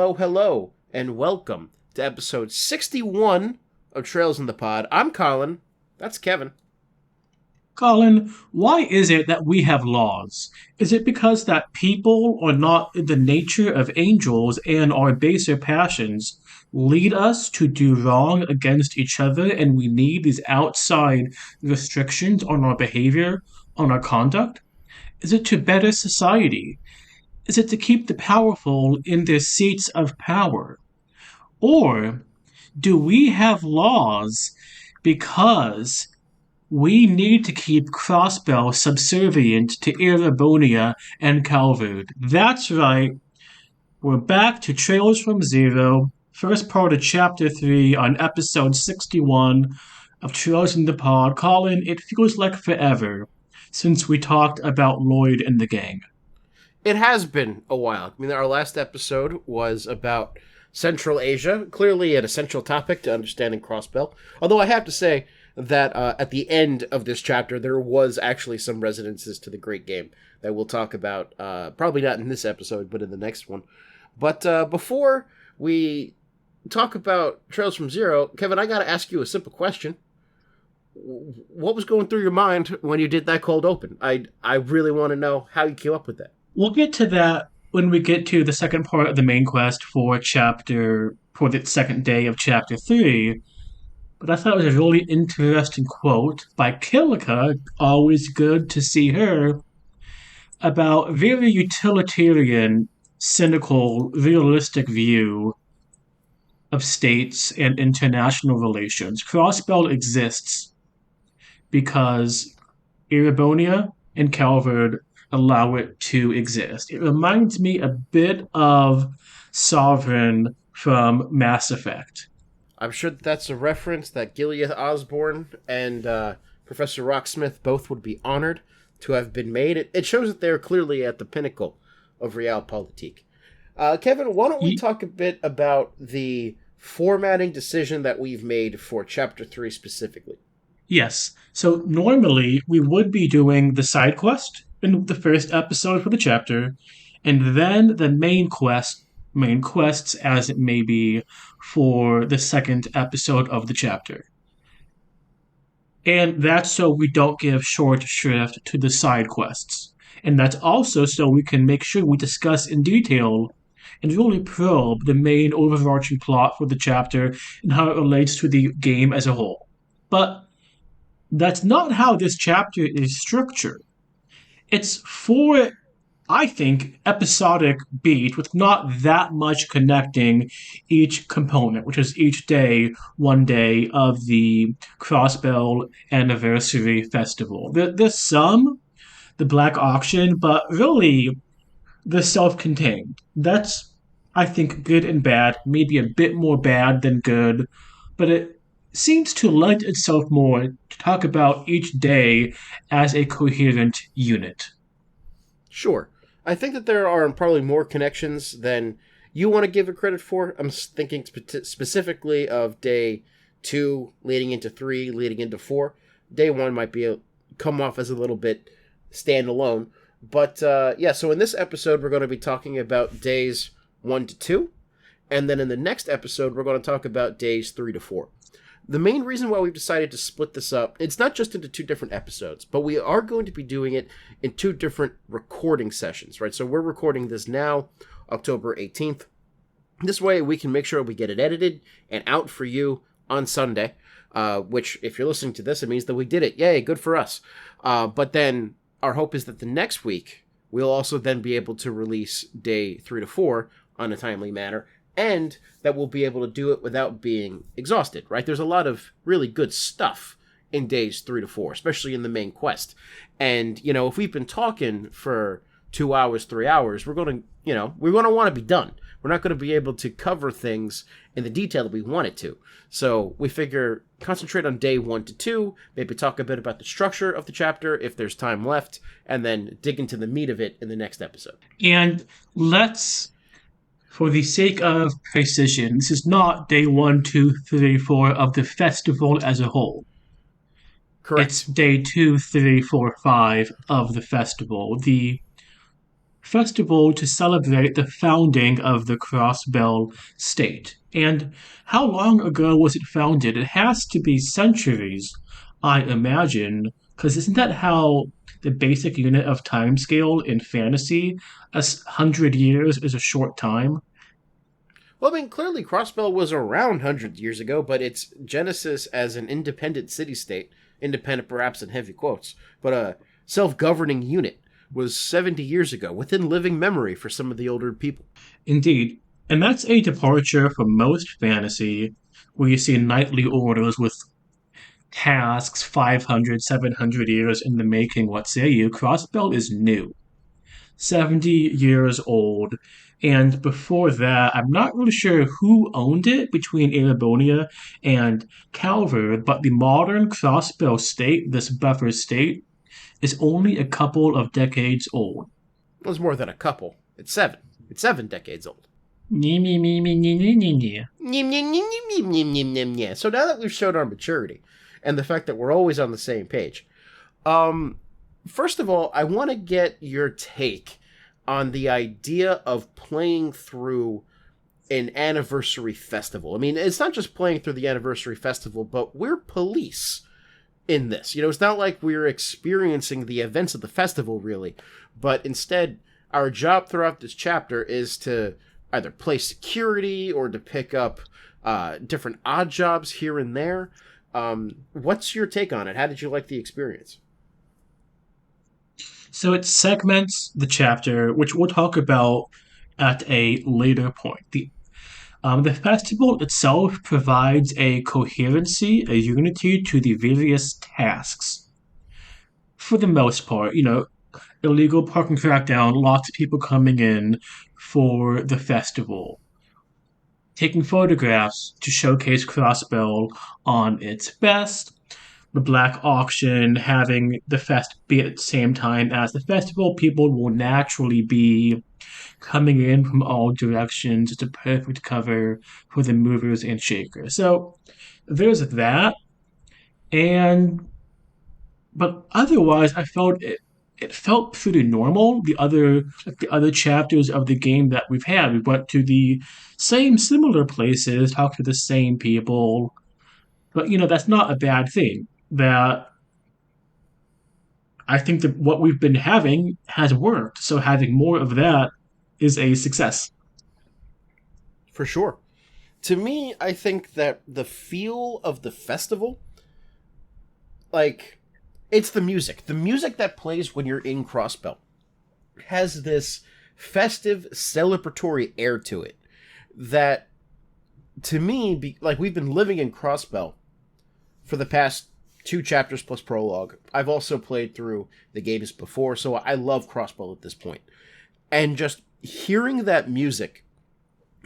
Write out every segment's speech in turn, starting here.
Hello, hello, and welcome to episode 61 of Trails in the Pod. I'm Colin. That's Kevin. Colin, why is it that we have laws? Is it because that people are not in the nature of angels and our baser passions lead us to do wrong against each other and we need these outside restrictions on our behavior, on our conduct? Is it to better society? Is it to keep the powerful in their seats of power? Or do we have laws because we need to keep Crossbell subservient to Erebonia and Calvard? That's right. We're back to Trailers from Zero, first part of Chapter 3 on episode 61 of Trailers in the Pod. Colin, it feels like forever since we talked about Lloyd and the gang. It has been a while. I mean, our last episode was about Central Asia, clearly an essential topic to understanding Crossbell. Although I have to say that at the end of this chapter, there was actually some resonances to the Great Game that we'll talk about, probably not in this episode, but in the next one. But before we talk about Trails from Zero, Kevin, I got to ask you a simple question. What was going through your mind when you did that cold open? I really want to know how you came up with that. We'll get to that when we get to the second part of the main quest for the second day of chapter 3. But I thought it was a really interesting quote by Killica, always good to see her, about very utilitarian, cynical, realistic view of states and international relations. Crossbell exists because Erebonia and Calvard allow it to exist. It reminds me a bit of Sovereign from Mass Effect. I'm sure that's a reference that Gilead Osborne and Professor Rocksmith both would be honored to have been made. It shows that they're clearly at the pinnacle of realpolitik. Kevin, why don't we talk a bit about the formatting decision that we've made for Chapter 3 specifically? Yes. So normally we would be doing the side quest in the first episode for the chapter, and then the main quests as it may be for the second episode of the chapter. And that's so we don't give short shrift to the side quests. And that's also so we can make sure we discuss in detail and really probe the main overarching plot for the chapter and how it relates to the game as a whole. But that's not how this chapter is structured. It's four, I think, episodic beats with not that much connecting each component, which is each day, one day of the Crossbell Anniversary Festival. There's some, the Black Auction, but really the self-contained. That's, I think, good and bad, maybe a bit more bad than good, but it seems to lend itself more to talk about each day as a coherent unit. Sure. I think that there are probably more connections than you want to give it credit for. I'm thinking specifically of day 2 leading into 3, leading into 4. Day 1 might come off as a little bit standalone. But so in this episode, we're going to be talking about days 1 to 2. And then in the next episode, we're going to talk about days 3 to 4. The main reason why we've decided to split this up, it's not just into 2 different episodes, but we are going to be doing it in 2 different recording sessions, right? So we're recording this now, October 18th. This way we can make sure we get it edited and out for you on Sunday, which if you're listening to this, it means that we did it. Yay, good for us. But then our hope is that the next week, we'll also then be able to release day 3 to 4 on a timely manner, and that we'll be able to do it without being exhausted, right? There's a lot of really good stuff in days 3 to 4, especially in the main quest. And, if we've been talking for 2 hours, 3 hours, we're going to want to be done. We're not going to be able to cover things in the detail that we want it to. So we figure concentrate on day 1 to 2, maybe talk a bit about the structure of the chapter if there's time left, and then dig into the meat of it in the next episode. And for the sake of precision, this is not day 1, 2, 3, 4 of the festival as a whole. Correct. It's day 2, 3, 4, 5 of the festival. The festival to celebrate the founding of the Crossbell state. And how long ago was it founded? It has to be centuries, I imagine, because isn't that how the basic unit of time scale in fantasy, 100 years is a short time? Well, I mean, clearly Crossbell was around hundreds of years ago, but its genesis as an independent city-state, independent perhaps in heavy quotes, but a self-governing unit, was 70 years ago, within living memory for some of the older people. Indeed. And that's a departure from most fantasy, where you see knightly orders with tasks 500, 700 years in the making. What say you? Crossbell is new, 70 years old. And before that, I'm not really sure who owned it between Erebonia and Calvert, but the modern Crossbell state, this buffer state, is only a couple of decades old. It was more than a couple. It's 7. It's 7 decades old. Nee, nee, nee, nee, nee, nee, nee, nee. So now that we've showed our maturity and the fact that we're always on the same page, first of all, I want to get your take on the idea of playing through an anniversary festival. I mean, it's not just playing through the anniversary festival, but we're police in this. You know, it's not like we're experiencing the events of the festival, really, but instead, our job throughout this chapter is to either play security or to pick up different odd jobs here and there. What's your take on it? How did you like the experience? So it segments the chapter, which we'll talk about at a later point. The festival itself provides a coherency, a unity to the various tasks. For the most part, illegal parking crackdown, lots of people coming in for the festival, taking photographs to showcase Crossbell on its best, the black auction having the fest be at the same time as the festival. People will naturally be coming in from all directions. It's a perfect cover for the movers and shakers. So there's that. And but otherwise I felt it felt pretty normal. The other chapters of the game that we've had, we went to the same similar places, talked to the same people, but that's not a bad thing. That I think that what we've been having has worked, so having more of that is a success. For sure. To me, I think that the feel of the festival, like, it's the music. The music that plays when you're in Crossbell has this festive, celebratory air to it that, to me, like, we've been living in Crossbell for the past 2 chapters plus prologue. I've also played through the games before, so I love Crossbell at this point. And just hearing that music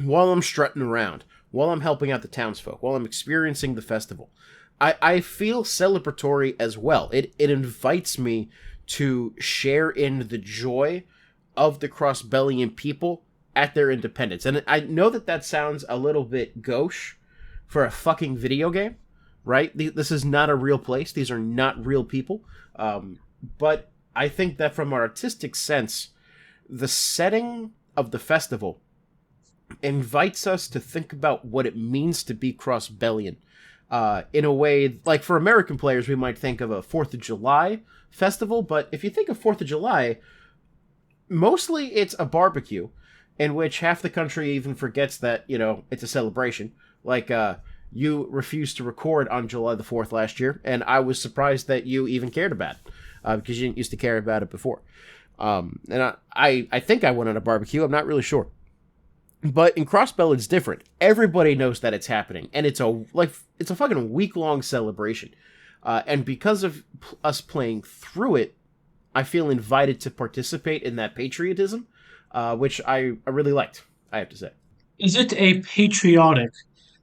while I'm strutting around, while I'm helping out the townsfolk, while I'm experiencing the festival, I feel celebratory as well. It invites me to share in the joy of the Crossbellian people at their independence. And I know that sounds a little bit gauche for a fucking video game, right? This is not a real place. These are not real people. But I think that from an artistic sense, the setting of the festival invites us to think about what it means to be Crossbellian. In a way, like for American players, we might think of a 4th of July festival, but if you think of 4th of July, mostly it's a barbecue in which half the country even forgets that, it's a celebration. Like, you refused to record on July the 4th last year, and I was surprised that you even cared about it, because you didn't used to care about it before. And I think I went on a barbecue, I'm not really sure. But in Crossbell, it's different. Everybody knows that it's happening, and it's a fucking week-long celebration. And because of us playing through it, I feel invited to participate in that patriotism, which I really liked, I have to say. Is it a patriotic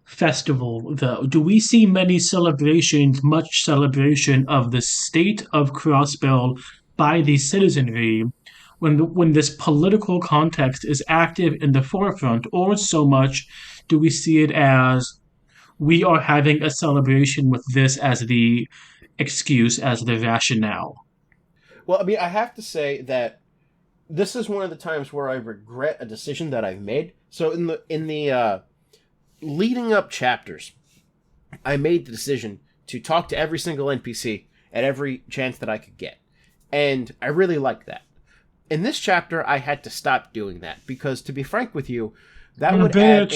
festival, though? Do we see many celebrations, much celebration of the state of Crossbell by the citizenry when this political context is active in the forefront, or so much do we see it as we are having a celebration with this as the excuse, as the rationale? Well, I mean, I have to say that this is one of the times where I regret a decision that I've made. So in the leading up chapters, I made the decision to talk to every single NPC at every chance that I could get. And I really liked that. In this chapter, I had to stop doing that because, to be frank with you, that would add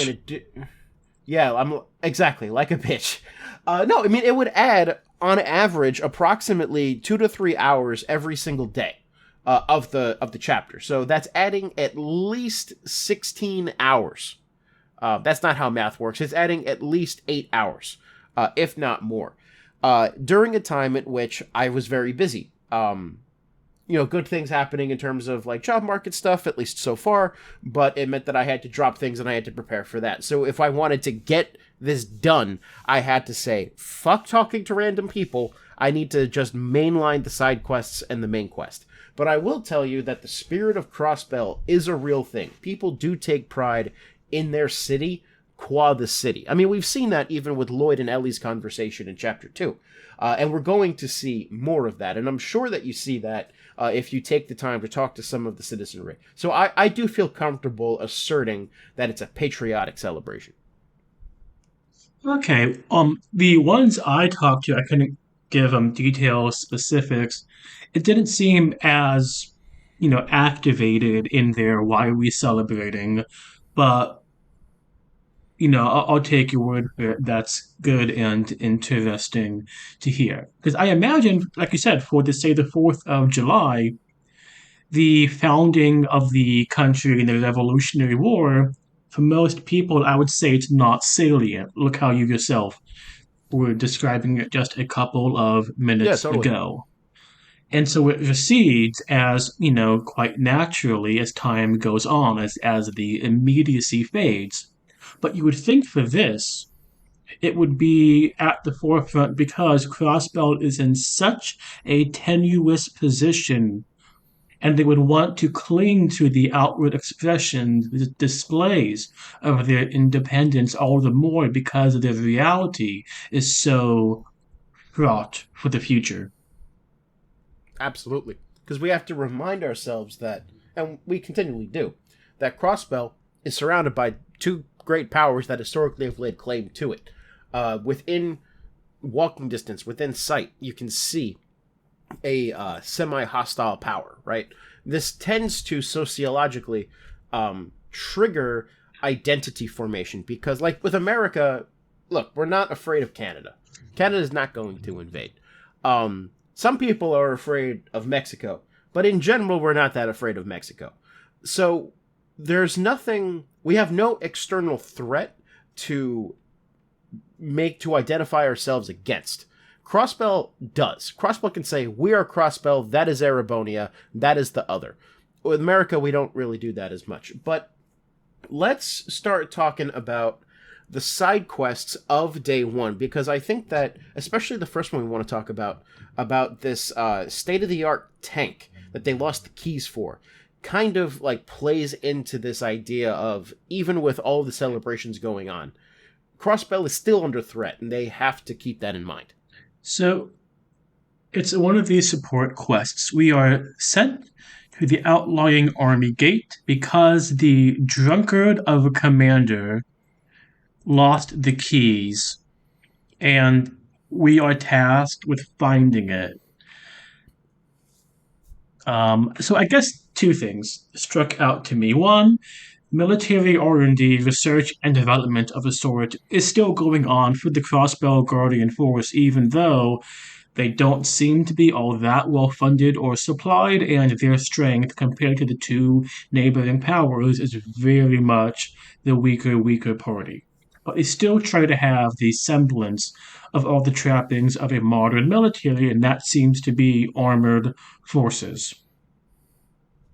yeah, I'm exactly like a bitch. No, I mean it would add on average approximately 2 to 3 hours every single day of the chapter. So that's adding at least 16 hours. That's not how math works. It's adding at least 8 hours, if not more, during a time at which I was very busy. Good things happening in terms of like job market stuff, at least so far, but it meant that I had to drop things and I had to prepare for that. So if I wanted to get this done, I had to say, fuck talking to random people. I need to just mainline the side quests and the main quest. But I will tell you that the spirit of Crossbell is a real thing. People do take pride in their city, qua the city. I mean, we've seen that even with Lloyd and Ellie's conversation in Chapter 2. And we're going to see more of that. And I'm sure that you see that if you take the time to talk to some of the citizenry. So I do feel comfortable asserting that it's a patriotic celebration. Okay. The ones I talked to, I couldn't give them details, specifics. It didn't seem as, activated in there. Why are we celebrating? But I'll take your word for it. That's good and interesting to hear. Because I imagine, like you said, for say the 4th of July, the founding of the country and the Revolutionary War, for most people, I would say it's not salient. Look how you yourself were describing it just a couple of Yeah, minutes totally. ago. And so it recedes as, quite naturally as time goes on, as the immediacy fades. But you would think for this, it would be at the forefront because Crossbelt is in such a tenuous position, and they would want to cling to the outward expressions, the displays of their independence all the more because their reality is so fraught for the future. Absolutely. Because we have to remind ourselves that, and we continually do, that Crossbell is surrounded by two great powers that historically have laid claim to it. Within walking distance, within sight, you can see a semi-hostile power, right? This tends to sociologically trigger identity formation because, like with America, look, we're not afraid of Canada. Canada is not going to invade. Some people are afraid of Mexico, but in general, we're not that afraid of Mexico. So there's nothing, we have no external threat to identify ourselves against. Crossbell does. Crossbell can say, we are Crossbell, that is Erebonia, that is the other. With America, we don't really do that as much. But let's start talking about the side quests of day one, because I think that, especially the first one we want to talk about this state-of-the-art tank that they lost the keys for, kind of like plays into this idea of, even with all the celebrations going on, Crossbell is still under threat, and they have to keep that in mind. So it's one of these support quests. We are sent to the outlying army gate because the drunkard of a commander lost the keys, and we are tasked with finding it. So I guess two things struck out to me. One, military R&D, research and development of the sort, is still going on for the Crossbell Guardian Force, even though they don't seem to be all that well funded or supplied, and their strength compared to the two neighboring powers is very much the weaker party. But they still try to have the semblance of all the trappings of a modern military, and that seems to be armored forces.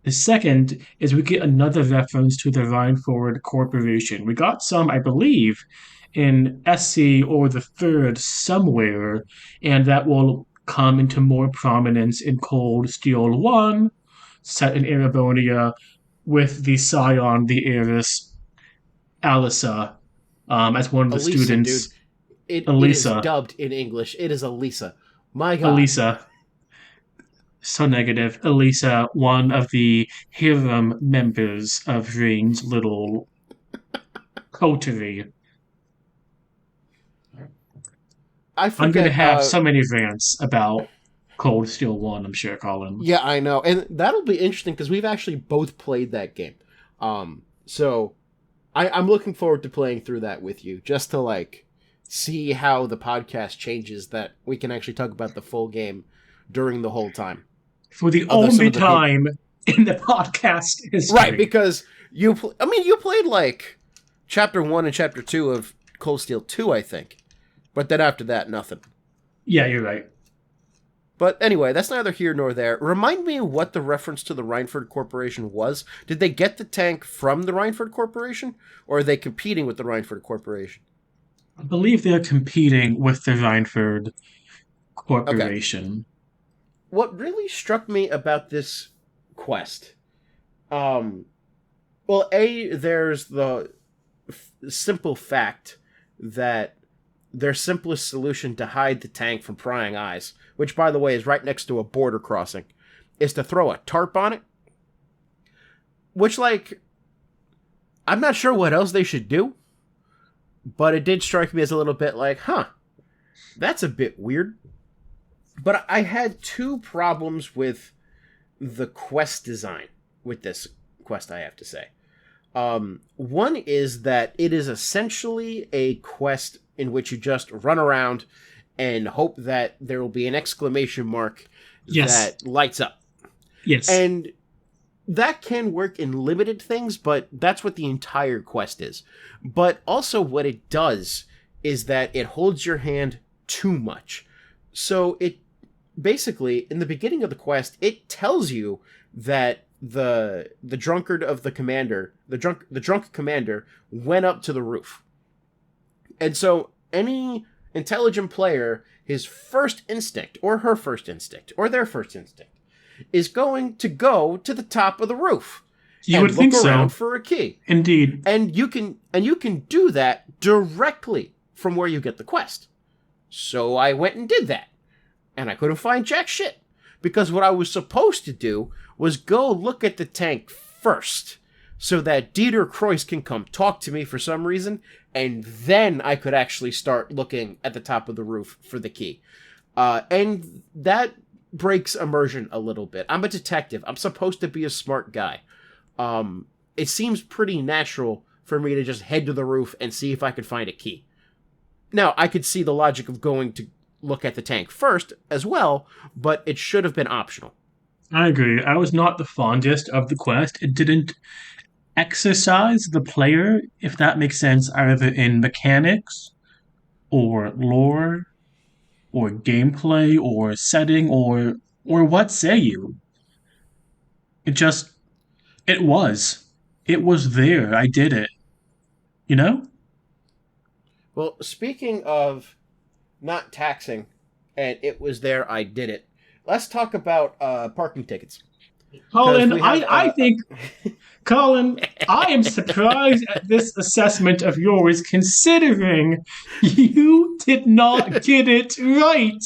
The second is we get another reference to the Rhineford Corporation. We got some, I believe, in SC or the third somewhere, and that will come into more prominence in Cold Steel 1, set in Erebonia, with the scion, the heiress, Alisa, as one of the Elisa, dude. students. It is Elisa. dubbed in English. It is Elisa. My God. Elisa. So negative. Elisa, one of the harem members of Rain's little coterie. I I'm gonna forget. have so many rants about Cold Steel 1, I'm sure, Colin. Yeah, I know, and that'll be interesting because we've actually both played that game. So I'm looking forward to playing through that with you, just to like see how the podcast changes. That we can actually talk about the full game during the whole time. For the Although some only of the people, time in the podcast right? history. Because I mean, you played like chapter 1 and chapter 2 of Cold Steel 2, I think, but then after that, nothing. Yeah, you're right. But anyway, that's neither here nor there. Remind me what the reference to the Rhineford Corporation was. Did they get the tank from the Rhineford Corporation, or are they competing with the Rhineford Corporation? I believe they're competing with the Rhineford Okay. Corporation. What really struck me about this quest, um, well, there's the simple fact that their simplest solution to hide the tank from prying eyes, which, by the way, is right next to a border crossing, is to throw a tarp on it. Which, like, I'm not sure what else they should do, but it did strike me as a little bit like, huh, that's a bit weird. But I had two problems with the quest design with this quest, I have to say. One is that it is essentially a quest in which you just run around and hope that there will be an exclamation mark Yes. that lights up. Yes. And that can work in limited things, but that's what the entire quest is. But also what it does is that it holds your hand too much. So it basically, in the beginning of the quest, it tells you that the drunkard of the commander, the drunk commander went up to the roof. And so any intelligent player, his first instinct, or her first instinct, or their first instinct, is going to go to the top of the roof You and would think look around so. for a key. Indeed. And you can do that directly from where you get the quest. So I went and did that. And I couldn't find jack shit. Because what I was supposed to do was go look at the tank first, so that Dieter Kreuss can come talk to me for some reason, and then I could actually start looking at the top of the roof for the key. And that breaks immersion a little bit. I'm a detective. I'm supposed to be a smart guy. It seems pretty natural for me to just head to the roof and see if I could find a key. Now, I could see the logic of going to look at the tank first as well, but it should have been optional. I agree. I was not the fondest of the quest. It didn't exercise the player, if that makes sense, either in mechanics or lore or gameplay or setting or what say you. It just it was. It was there. I did it. You know? Well, speaking of not taxing, and it was there, I did it. Let's talk about parking tickets. Because Colin, we have, I think Colin, I am surprised at this assessment of yours considering you did not get it right.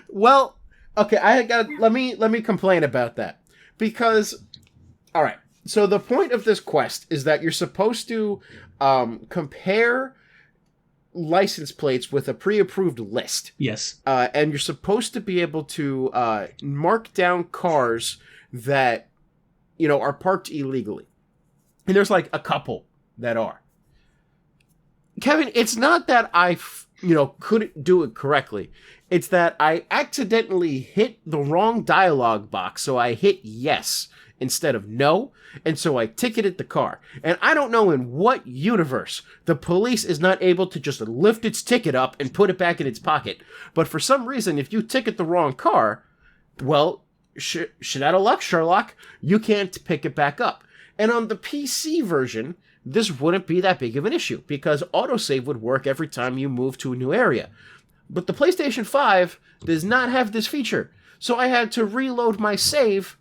well, okay, I got let me complain about that. Because all right. So the point of this quest is that you're supposed to compare license plates with a pre-approved list. Yes. And you're supposed to be able to mark down cars that, are parked illegally. And there's like a couple that are. Kevin, it's not that I, couldn't do it correctly. It's that I accidentally hit the wrong dialogue box, so I hit yes instead of no, and so I ticketed the car. And I don't know in what universe the police is not able to just lift its ticket up and put it back in its pocket. But for some reason, if you ticket the wrong car, well, shit out of luck, Sherlock, you can't pick it back up. And on the PC version, this wouldn't be that big of an issue, because autosave would work every time you move to a new area. But the PlayStation 5 does not have this feature, so I had to reload my save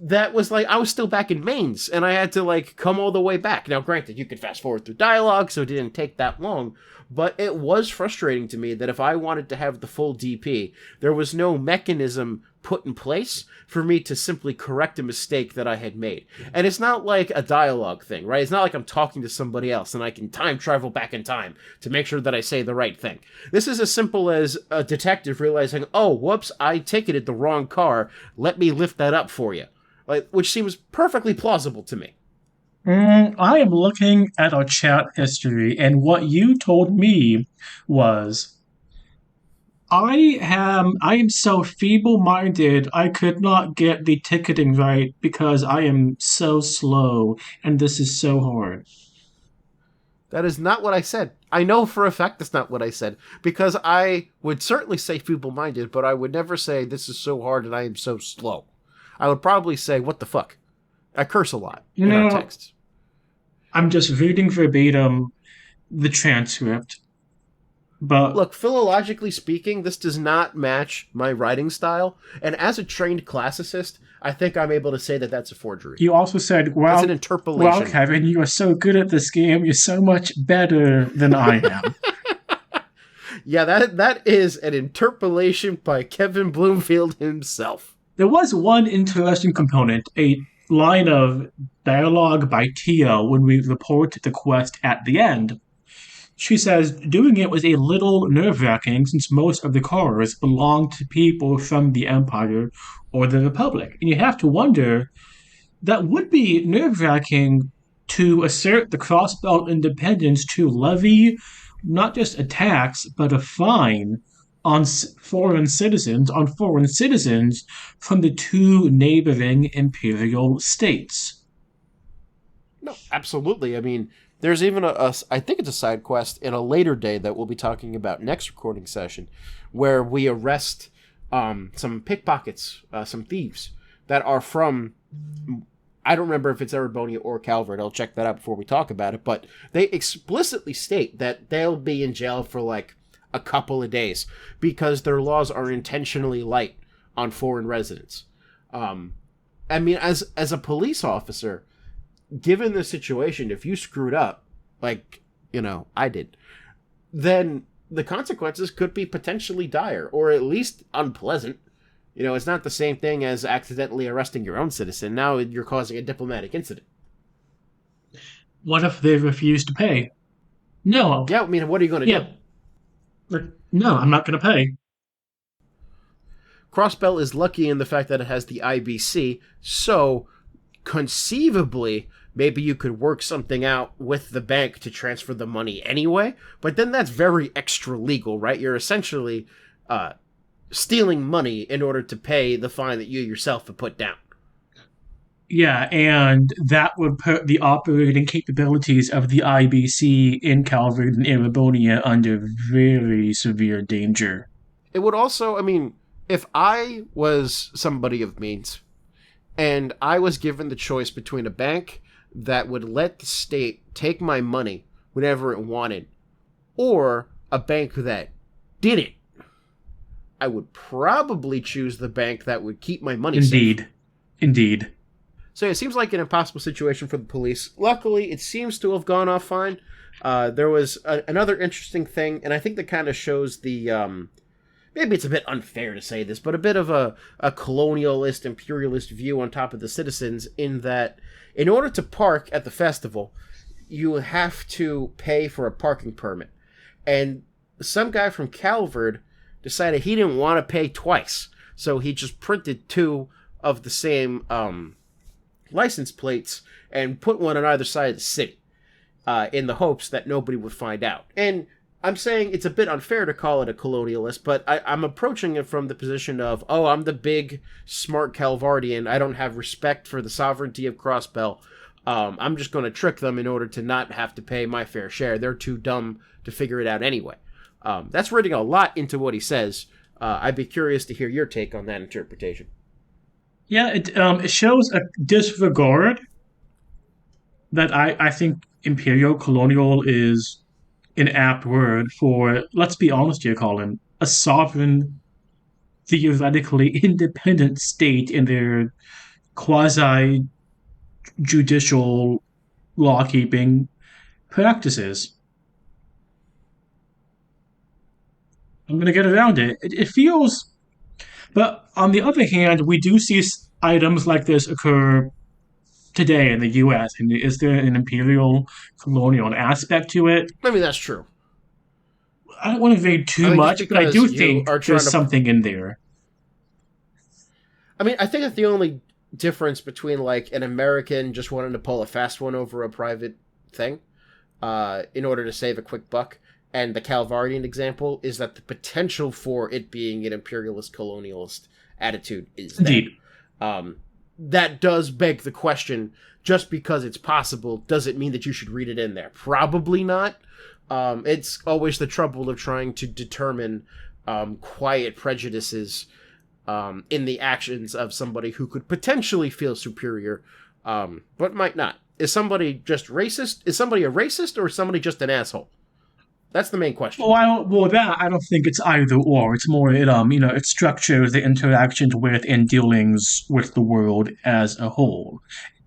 that was like, I was still back in mains and I had to like come all the way back. Now, granted, you could fast forward through dialogue, so it didn't take that long, but it was frustrating to me that if I wanted to have the full DP, there was no mechanism put in place for me to simply correct a mistake that I had made. And it's not like a dialogue thing, right? It's not like I'm talking to somebody else and I can time travel back in time to make sure that I say the right thing. This is as simple as a detective realizing, oh, whoops, I ticketed the wrong car. Let me lift that up for you. Like, which seems perfectly plausible to me. I am looking at our chat history, and what you told me was I am so feeble-minded I could not get the ticketing right because I am so slow and this is so hard. That is not what I said. I know for a fact that's not what I said, because I would certainly say feeble-minded, but I would never say this is so hard and I am so slow. I would probably say, what the fuck? I curse a lot You in our know, texts. I'm just reading verbatim the transcript, but Look, philologically speaking, this does not match my writing style, and as a trained classicist, I think I'm able to say that that's a forgery. you also said, That's an well, interpolation. Kevin, you are so good at this game. You're so much better than I am. Yeah, that is an interpolation by Kevin Bloomfield himself. There was one interesting component, a line of dialogue by Tia when we report the quest at the end. She says, doing it was a little nerve wracking since most of the cars belong to people from the Empire or the Republic. And you have to wonder, that would be nerve wracking to assert the Crossbelt independence to levy not just a tax, but a fine on foreign citizens from the two neighboring imperial states. No, absolutely. I mean, there's even I think it's a side quest in a later day that we'll be talking about next recording session, where we arrest some pickpockets, some thieves that are from, I don't remember if it's Erebonia or Calvert. I'll check that out before we talk about it. But they explicitly state that they'll be in jail for like a couple of days because their laws are intentionally light on foreign residents. I mean, as a police officer, given the situation, if you screwed up, like, I did, then the consequences could be potentially dire, or at least unpleasant. It's not the same thing as accidentally arresting your own citizen. Now you're causing a diplomatic incident. What if they refuse to pay? No. Yeah, I mean, what are you going to Yeah. No, I'm not going to pay. Crossbell is lucky in the fact that it has the IBC, so conceivably, maybe you could work something out with the bank to transfer the money anyway, but then that's very extra legal, right? You're essentially stealing money in order to pay the fine that you yourself have put down. Yeah, and that would put the operating capabilities of the IBC in Calvert and Erebonia under very severe danger. It would also, I mean, if I was somebody of means and I was given the choice between a bank that would let the state take my money whenever it wanted or a bank that didn't, I would probably choose the bank that would keep my money safe. Indeed. So it seems like an impossible situation for the police. Luckily, it seems to have gone off fine. There was another interesting thing, and I think that kind of shows the, maybe it's a bit unfair to say this, but a bit of a colonialist, imperialist view on top of the citizens, in that in order to park at the festival, you have to pay for a parking permit. And some guy from Calvert decided he didn't want to pay twice, so he just printed two of the same license plates and put one on either side of the city in the hopes that nobody would find out. And I'm saying it's a bit unfair to call it a colonialist, but I'm approaching it from the position of, oh, I'm the big, smart Calvardian. I don't have respect for the sovereignty of Crossbell. I'm just going to trick them in order to not have to pay my fair share. They're too dumb to figure it out anyway. That's reading a lot into what he says. I'd be curious to hear your take on that interpretation. Yeah, it shows a disregard that I think imperial colonial is an apt word for, let's be honest here, Colin, a sovereign, theoretically independent state in their quasi judicial law keeping practices. I'm going to get around it. It feels, but on the other hand, we do see items like this occur today in the U.S. And is there an imperial colonial aspect to it? I mean, that's true. I don't want to evade I too mean, just much, but I because do you think are trying there's to. something in there. I mean, I think that the only difference between like an American just wanting to pull a fast one over a private thing, in order to save a quick buck, and the Calvardian example is that the potential for it being an imperialist colonialist attitude is there. Indeed. Um, that does beg the question: just because it's possible, does it mean that you should read it in there? Probably not. It's always the trouble of trying to determine quiet prejudices in the actions of somebody who could potentially feel superior, but might not. Is somebody just racist? Is somebody a racist, or is somebody just an asshole? That's the main question. Well, that I don't think it's either or. It's more it structures the interactions with and dealings with the world as a whole,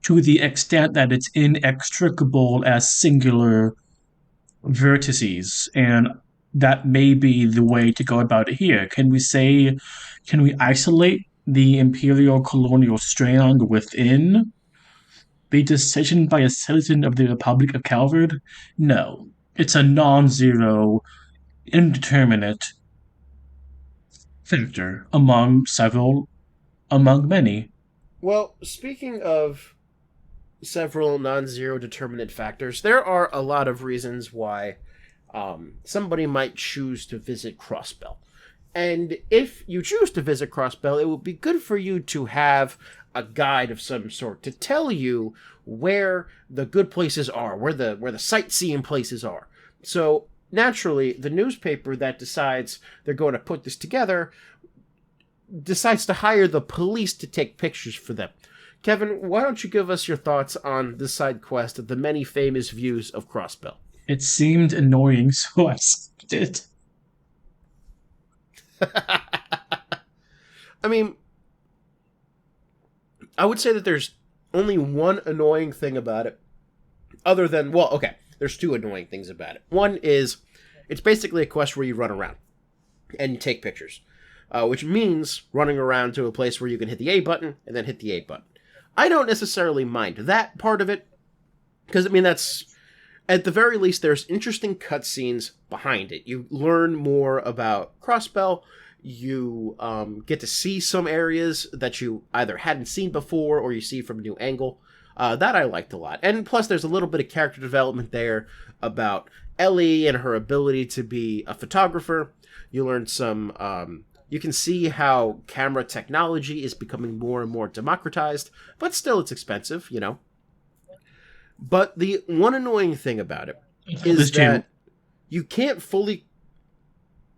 to the extent that it's inextricable as singular vertices, and that may be the way to go about it here. Can we isolate the imperial colonial strand within the decision by a citizen of the Republic of Calvard? No. It's a non zero, indeterminate factor among many. Well, speaking of several non-zero determinate factors, there are a lot of reasons why somebody might choose to visit Crossbell. And if you choose to visit Crossbell, it would be good for you to have a guide of some sort to tell you where the good places are, where the sightseeing places are. So naturally, the newspaper that decides they're going to put this together decides to hire the police to take pictures for them. Kevin, why don't you give us your thoughts on this side quest of the many famous views of Crossbell? It seemed annoying, so I skipped it. I mean, I would say that there's only one annoying thing about it, other than, well, okay, there's two annoying things about it. One is, it's basically a quest where you run around and you take pictures, which means running around to a place where you can hit the A button and then hit the A button. I don't necessarily mind that part of it, because, I mean, that's, at the very least, there's interesting cutscenes behind it. You learn more about Crossbell. You get to see some areas that you either hadn't seen before or you see from a new angle. That I liked a lot. And plus, there's a little bit of character development there about Ellie and her ability to be a photographer. You learn some... you can see how camera technology is becoming more and more democratized, but still it's expensive, you know. But the one annoying thing about it is that you can't fully...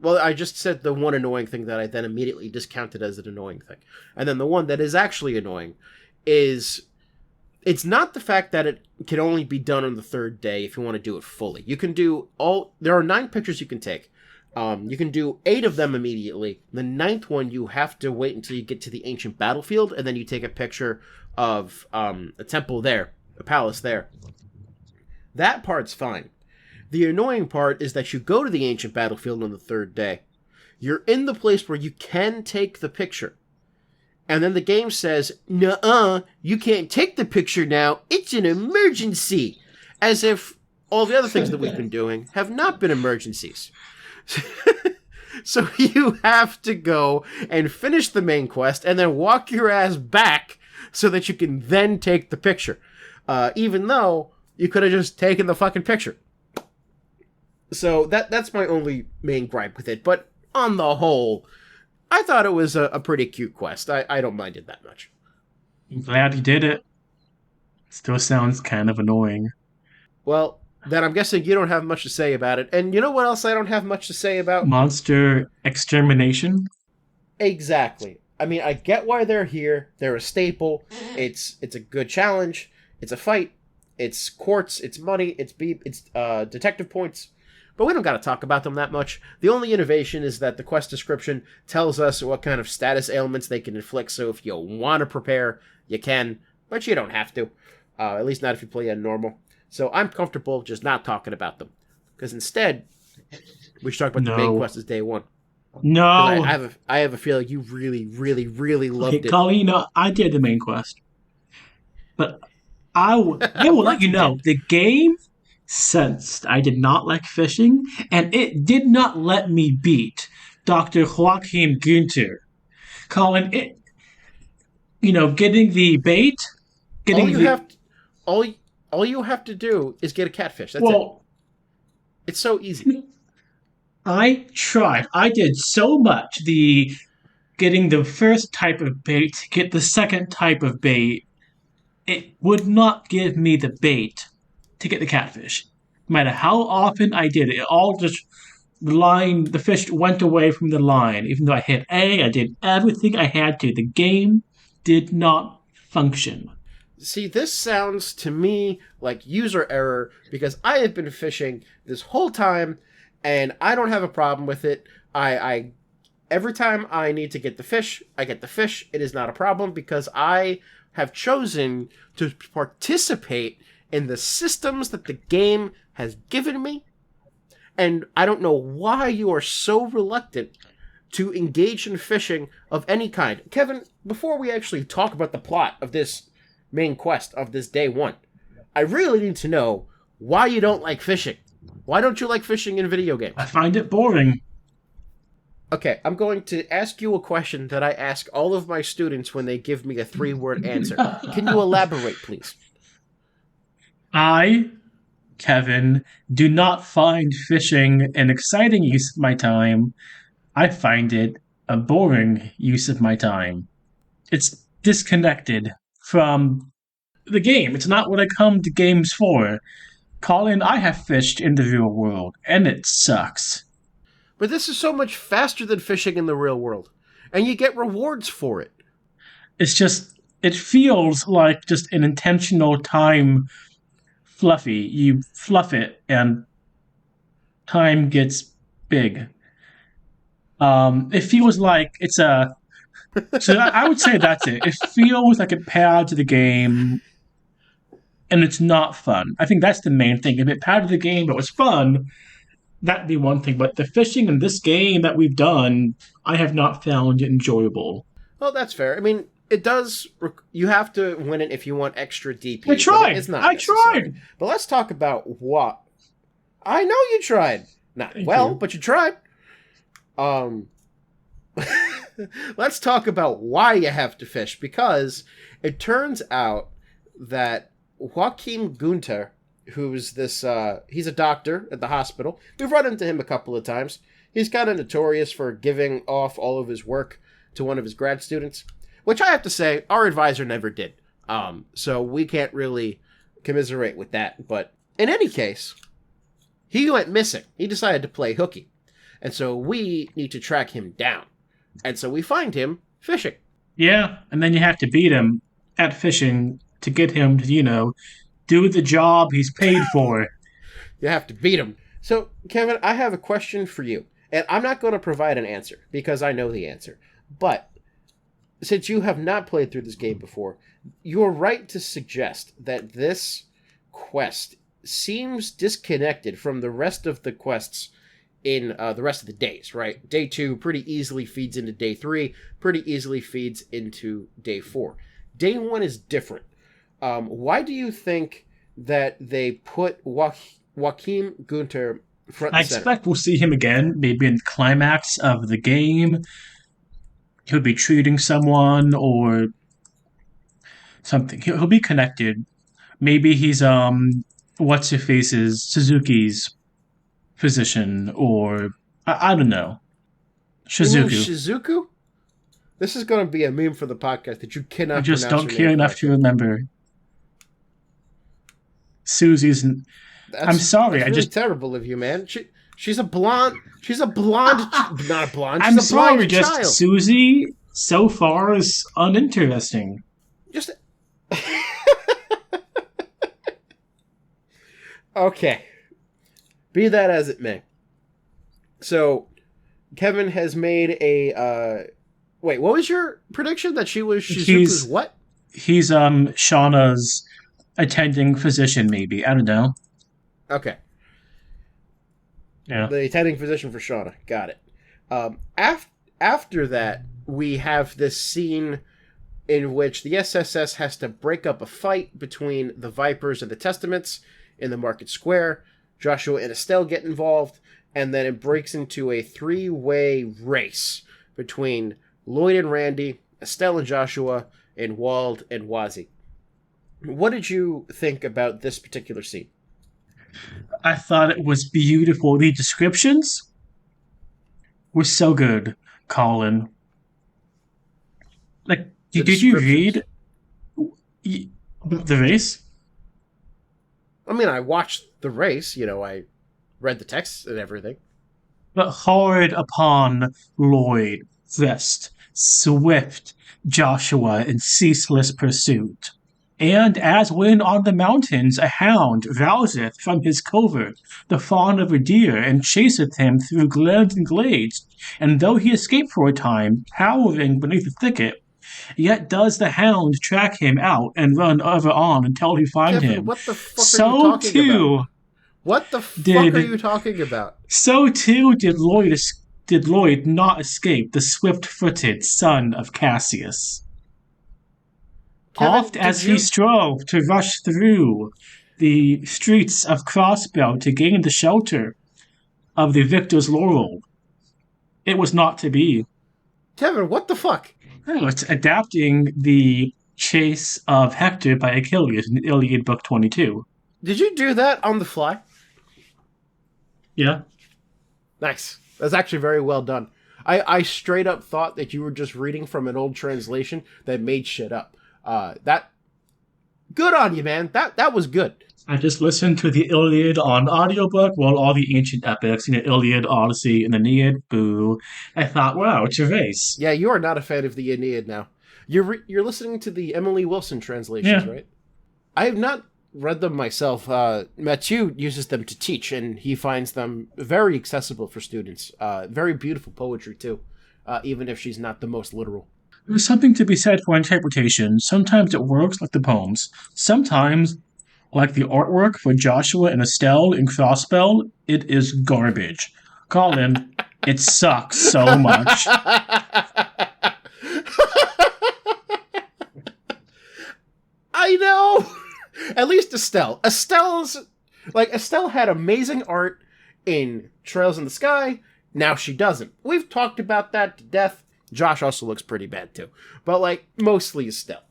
Well, I just said the one annoying thing that I then immediately discounted as an annoying thing. And then the one that is actually annoying is... It's not the fact that it can only be done on the third day if you want to do it fully. You can do all... There are 9 pictures you can take. You can do 8 of them immediately. The 9th one, you have to wait until you get to the ancient battlefield, and then you take a picture of a temple there, a palace there. That part's fine. The annoying part is that you go to the ancient battlefield on the 3rd day. You're in the place where you can take the picture. And then the game says, nuh-uh, you can't take the picture now. It's an emergency. As if all the other things that we've been doing have not been emergencies. So you have to go and finish the main quest and then walk your ass back so that you can then take the picture. Even though you could have just taken the fucking picture. So that's my only main gripe with it. But on the whole, I thought it was a pretty cute quest. I don't mind it that much. I'm glad you did it. Still sounds kind of annoying. Well, then I'm guessing you don't have much to say about it. And you know what else I don't have much to say about? Monster extermination? Exactly. I mean, I get why they're here. They're a staple. It's a good challenge. It's a fight. It's quartz. It's money. It's detective points. but we don't got to talk about them that much. The only innovation is that the quest description tells us what kind of status ailments they can inflict, so if you want to prepare, you can, but you don't have to. At least not if you play on normal. So I'm comfortable just not talking about them. Because instead, we should talk about the main quest as day one. No. I have a feeling you really, really, really loved it. Colin, I did the main quest. But I will let you know, the game sensed I did not like fishing, and it did not let me beat Dr. Joachim Günther. Colin, getting the bait, all you have to do is get a catfish. That's it. It's so easy. I tried. I did so much. Getting the first type of bait, get the second type of bait. It would not give me the bait to get the catfish. No matter how often I did it, the fish went away from the line. Even though I hit A, I did everything I had to. The game did not function. See, this sounds to me like user error, because I have been fishing this whole time, and I don't have a problem with it. I every time I need to get the fish, I get the fish. It is not a problem, because I have chosen to participate in the systems that the game has given me, and I don't know why you are so reluctant to engage in fishing of any kind. Kevin, before we actually talk about the plot of this main quest of this day one, I really need to know why you don't like fishing. Why don't you like fishing in video games? I find it boring. Okay, I'm going to ask you a question that I ask all of my students when they give me a 3-word answer. Can you elaborate, please? I, Kevin, do not find fishing an exciting use of my time. I find it a boring use of my time. It's disconnected from the game. It's not what I come to games for. Colin, I have fished in the real world, and it sucks. But this is so much faster than fishing in the real world, and you get rewards for it. It feels like just an intentional time fluffy. You fluff it, and time gets big. It feels like it's a... So I would say that's it. It feels like it pads the game, and it's not fun. I think that's the main thing. If it padded the game but was fun, that'd be one thing. But the fishing in this game that we've done, I have not found enjoyable. Well, that's fair. I mean, it does... You have to win it if you want extra DP. I tried. It's not I necessary. tried. But let's talk about what... I know you tried. Not Thank well, you. but you tried. Let's talk about why you have to fish, because it turns out that Joachim Günther, who's this, he's a doctor at the hospital. We've run into him a couple of times. He's kind of notorious for giving off all of his work to one of his grad students, which I have to say, our advisor never did. So we can't really commiserate with that. But in any case, he went missing. He decided to play hooky. And so we need to track him down. And so we find him fishing. Yeah, and then you have to beat him at fishing to get him to, do the job he's paid for. You have to beat him. So, Kevin, I have a question for you. And I'm not going to provide an answer, because I know the answer. But since you have not played through this game before, you're right to suggest that this quest seems disconnected from the rest of the quests in the rest of the days, right? Day 2 pretty easily feeds into day 3, pretty easily feeds into day 4. Day 1 is different. Why do you think that they put Joachim Günther front and center? I expect we'll see him again, maybe in the climax of the game. He'll be treating someone or something. He'll be connected. Maybe he's, what's-her-face's, Suzuki's physician, or I don't know. Shizuku. You mean Shizuku? This is going to be a meme for the podcast that you cannot. I just don't care enough to remember. Susie's. I'm sorry. That's really terrible of you, man. She's a blonde. She's a blonde. Not a blonde. She's I'm a sorry. blind Just child. Susie so far is uninteresting. Just. Okay. Be that as it may. So Kevin has made a. Wait, what was your prediction? That Shizuku's He's what? he's Shauna's attending physician, maybe. I don't know. Okay, Yeah. the attending physician for Shauna. Got it. After that, we have this scene in which the SSS has to break up a fight between the Vipers and the Testaments in the market square. Joshua and Estelle get involved, and then it breaks into a three-way race between Lloyd and Randy, Estelle and Joshua, and Wald and Wazi. What did you think about this particular scene? I thought it was beautiful. The descriptions were so good, Colin. Like, The did you descriptions. read the race? I mean, I watched the race, I read the text and everything. But hard upon Lloyd, zest, swift Joshua in ceaseless pursuit. And as when on the mountains a hound rouseth from his covert the fawn of a deer, and chaseth him through glens and glades, and though he escape for a time, cowering beneath a thicket, yet does the hound track him out and run ever on until he find Kevin, him. what the fuck are you So talking about? too What the fuck are did you talking about? so too did Lloyd not escape the swift-footed son of Cassius. Kevin, Oft as he strove to rush through the streets of Crossbell to gain the shelter of the victor's laurel, it was not to be. Kevin, what the fuck? No, it's adapting the chase of Hector by Achilles in Iliad Book 22. Did you do that on the fly? Yeah. Nice. That's actually very well done. I straight up thought that you were just reading from an old translation that made shit up. That good on you, man. That was good. I just listened to the Iliad on audiobook while all the ancient epics, Iliad, Odyssey, and Aeneid, boo. I thought, wow, it's a race. Yeah, you are not a fan of the Aeneid now. You're listening to the Emily Wilson translations, Yeah. right? I have not read them myself. Mathieu uses them to teach, and he finds them very accessible for students. Very beautiful poetry, too, even if she's not the most literal. There's something to be said for interpretation. Sometimes it works like the poems. Sometimes, like the artwork for Joshua and Estelle in Crossbell, it is garbage. Colin, it sucks so much. I know! At least Estelle. Estelle had amazing art in Trails in the Sky. Now she doesn't. We've talked about that to death. Josh also looks pretty bad too. But, mostly Estelle.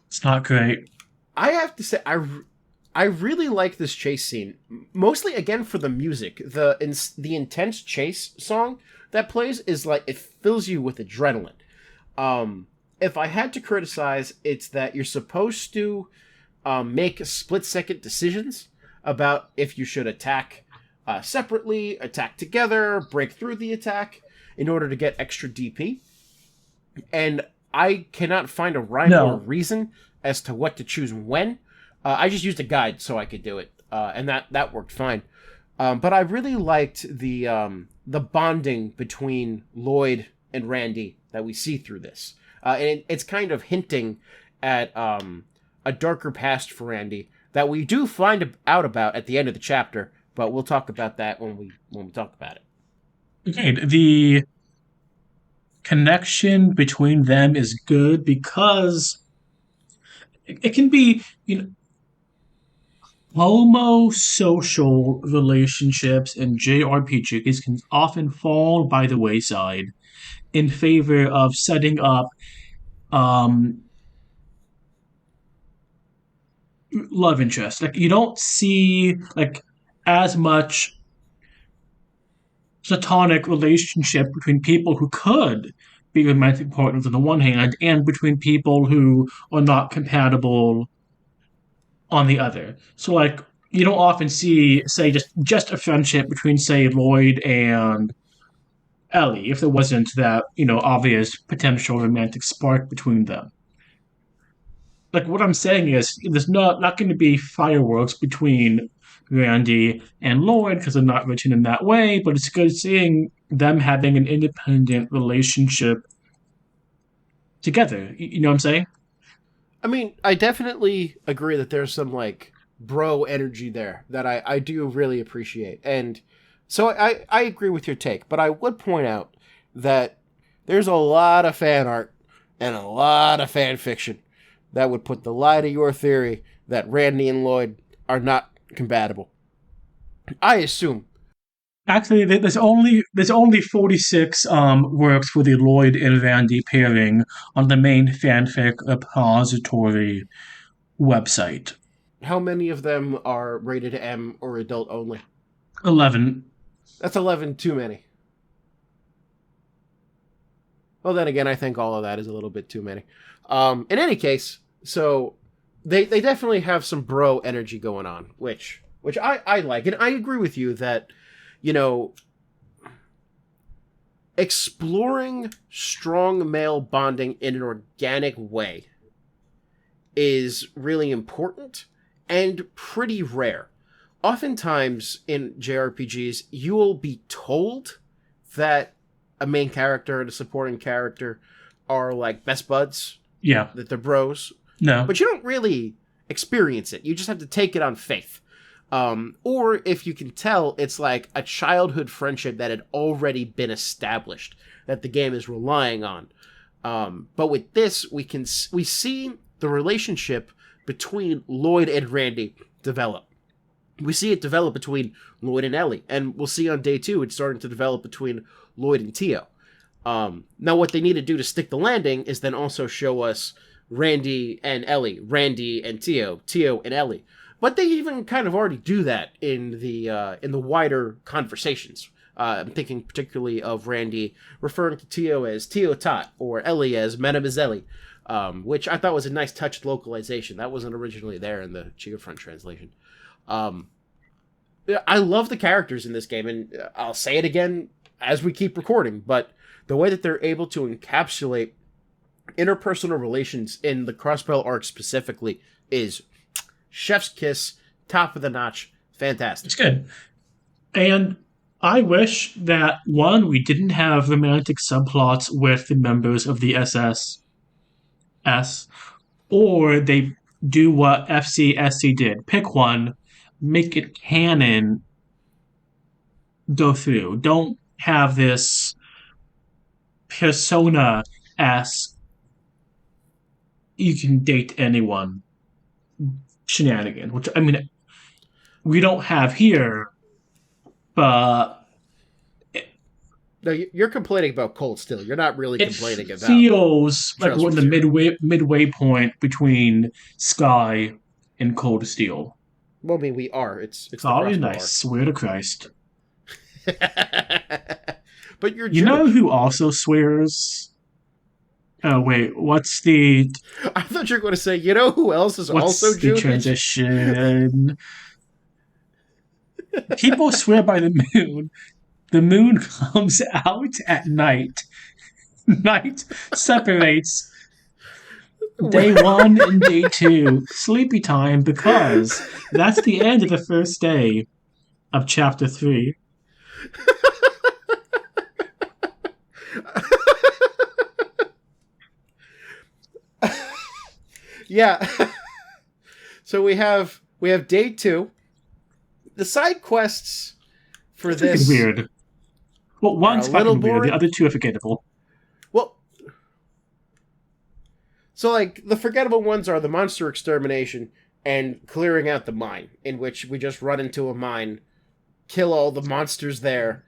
It's not great. I have to say, I really like this chase scene. Mostly, again, for the music. The intense chase song that plays is it fills you with adrenaline. If I had to criticize, it's that you're supposed to make split-second decisions about if you should attack separately, attack together, break through the attack in order to get extra DP. And I cannot find a rhyme or reason as to what to choose when. I just used a guide so I could do it, and that worked fine. But I really liked the bonding between Lloyd and Randy that we see through this. And it's kind of hinting at a darker past for Randy that we do find out about at the end of the chapter, but we'll talk about that when we talk about it. Okay, the connection between them is good because it can be, homosocial relationships in JRPGs can often fall by the wayside in favor of setting up um, love interest. You don't see as much platonic relationship between people who could be romantic partners on the one hand, and between people who are not compatible on the other. So you don't often see, say, just a friendship between, say, Lloyd and Ellie, if there wasn't that, obvious potential romantic spark between them. What I'm saying is, there's not going to be fireworks between Randy and Lloyd because they're not written in that way, but it's good seeing them having an independent relationship together. You know what I'm saying? I mean, I definitely agree that there's some like bro energy there that I do really appreciate. And so I agree with your take, but I would point out that there's a lot of fan art and a lot of fan fiction that would put the lie to your theory that Randy and Lloyd are not compatible. I assume. Actually, there's only 46 works for the Lloyd and Randy pairing on the main fanfic repository website. How many of them are rated M or adult only? 11. That's 11 too many. Well, then again, I think all of that is a little bit too many. In any case, so they definitely have some bro energy going on, which I like. And I agree with you that, you know, exploring strong male bonding in an organic way is really important and pretty rare. Oftentimes in JRPGs, you will be told that a main character and a supporting character are like best buds, Yeah. that they're bros, No. but you don't really experience it. You just have to take it on faith. Or if you can tell, it's like a childhood friendship that had already been established that the game is relying on. But with this, we see the relationship between Lloyd and Randy develop. We see it develop between Lloyd and Ellie, and we'll see on day 2 it's starting to develop between Lloyd and Tio. Now, what they need to do to stick the landing is then also show us Randy and Ellie, Randy and Tio, Tio and Ellie. But they even kind of already do that in the wider conversations. I'm thinking particularly of Randy referring to Tio as Tio Tot or Ellie as Mademoiselle, which I thought was a nice touched localization. That wasn't originally there in the Front translation. I love the characters in this game, and I'll say it again as we keep recording, but the way that they're able to encapsulate interpersonal relations in the Crossbell arc specifically is chef's kiss, top of the notch, fantastic. It's good. And I wish that, one, we didn't have romantic subplots with the members of the SSS, or they do what FCSC did. Pick one, make it canon, go through. Don't have this persona as you can date anyone shenanigan, which, I mean, we don't have here, but No, you're complaining about Cold Steel. You're not really it complaining about. feels like Trails we're in from the Zero. midway point between Sky and Cold Steel. Well, I mean, we are. It's the Colin, I Crossbell swear to Christ. arc. But you're You know Jewish. who also swears? Oh wait, I thought you were going to say, you know who else is what's also the Jewish? transition? People swear by the moon. The moon comes out at night. Night separates day 1 and day 2. Sleepy time, because that's the end of the first day of chapter 3. Yeah. So we have day 2. The side quests for It's this weird. Well, one's a little fucking weird. boring. The other two are forgettable. Well, so like the forgettable ones are the monster extermination and clearing out the mine, in which we just run into a mine, kill all the monsters there,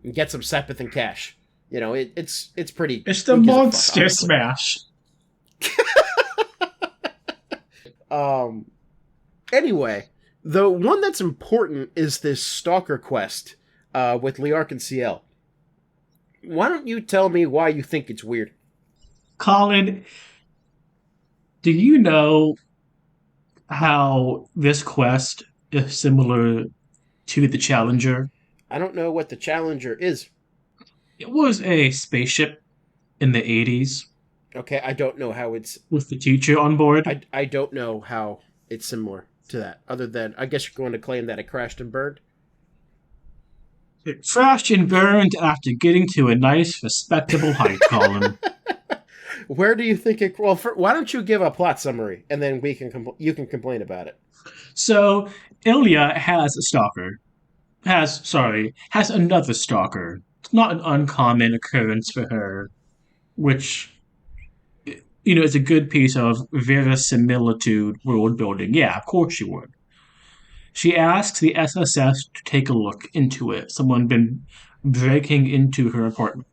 and get some Sepith and cash. You know, it's pretty. It's the who gives a fuck, monster honestly. smash. Anyway, the one that's important is this Stalker quest with Liark and CL. Why don't you tell me why you think it's weird? Colin, do you know how this quest is similar to the Challenger? I don't know what the Challenger is. It was a spaceship in the 80s Okay, I don't know how it's. with the teacher on board. I don't know how it's similar. to that, other than I guess you're going to claim that it crashed and burned? It crashed and burned after getting to a nice, respectable height, Colin. Where do you think it? Well, why don't you give a plot summary, and then you can complain about it. So, Ilya has a stalker. Has another stalker. It's not an uncommon occurrence for her, which, is a good piece of verisimilitude world building. Yeah, of course she would. She asks the SSS to take a look into it. Someone been breaking into her apartment.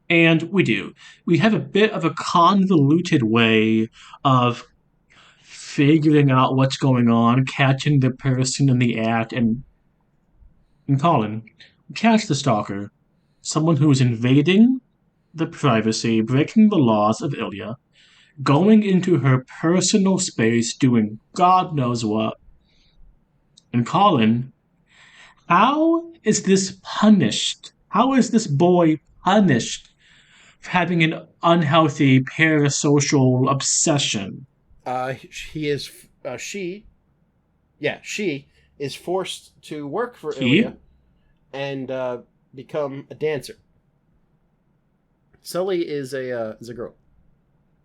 And we do. We have a bit of a convoluted way of figuring out what's going on, catching the person in the act, and Colin, catch the stalker, someone who is invading the privacy, breaking the laws of Ilya, going into her personal space, doing God knows what. And Colin, how is this punished? How is this boy punished for having an unhealthy parasocial obsession? He is. She is forced to work for He? Ilya and become a dancer. Sully is a girl.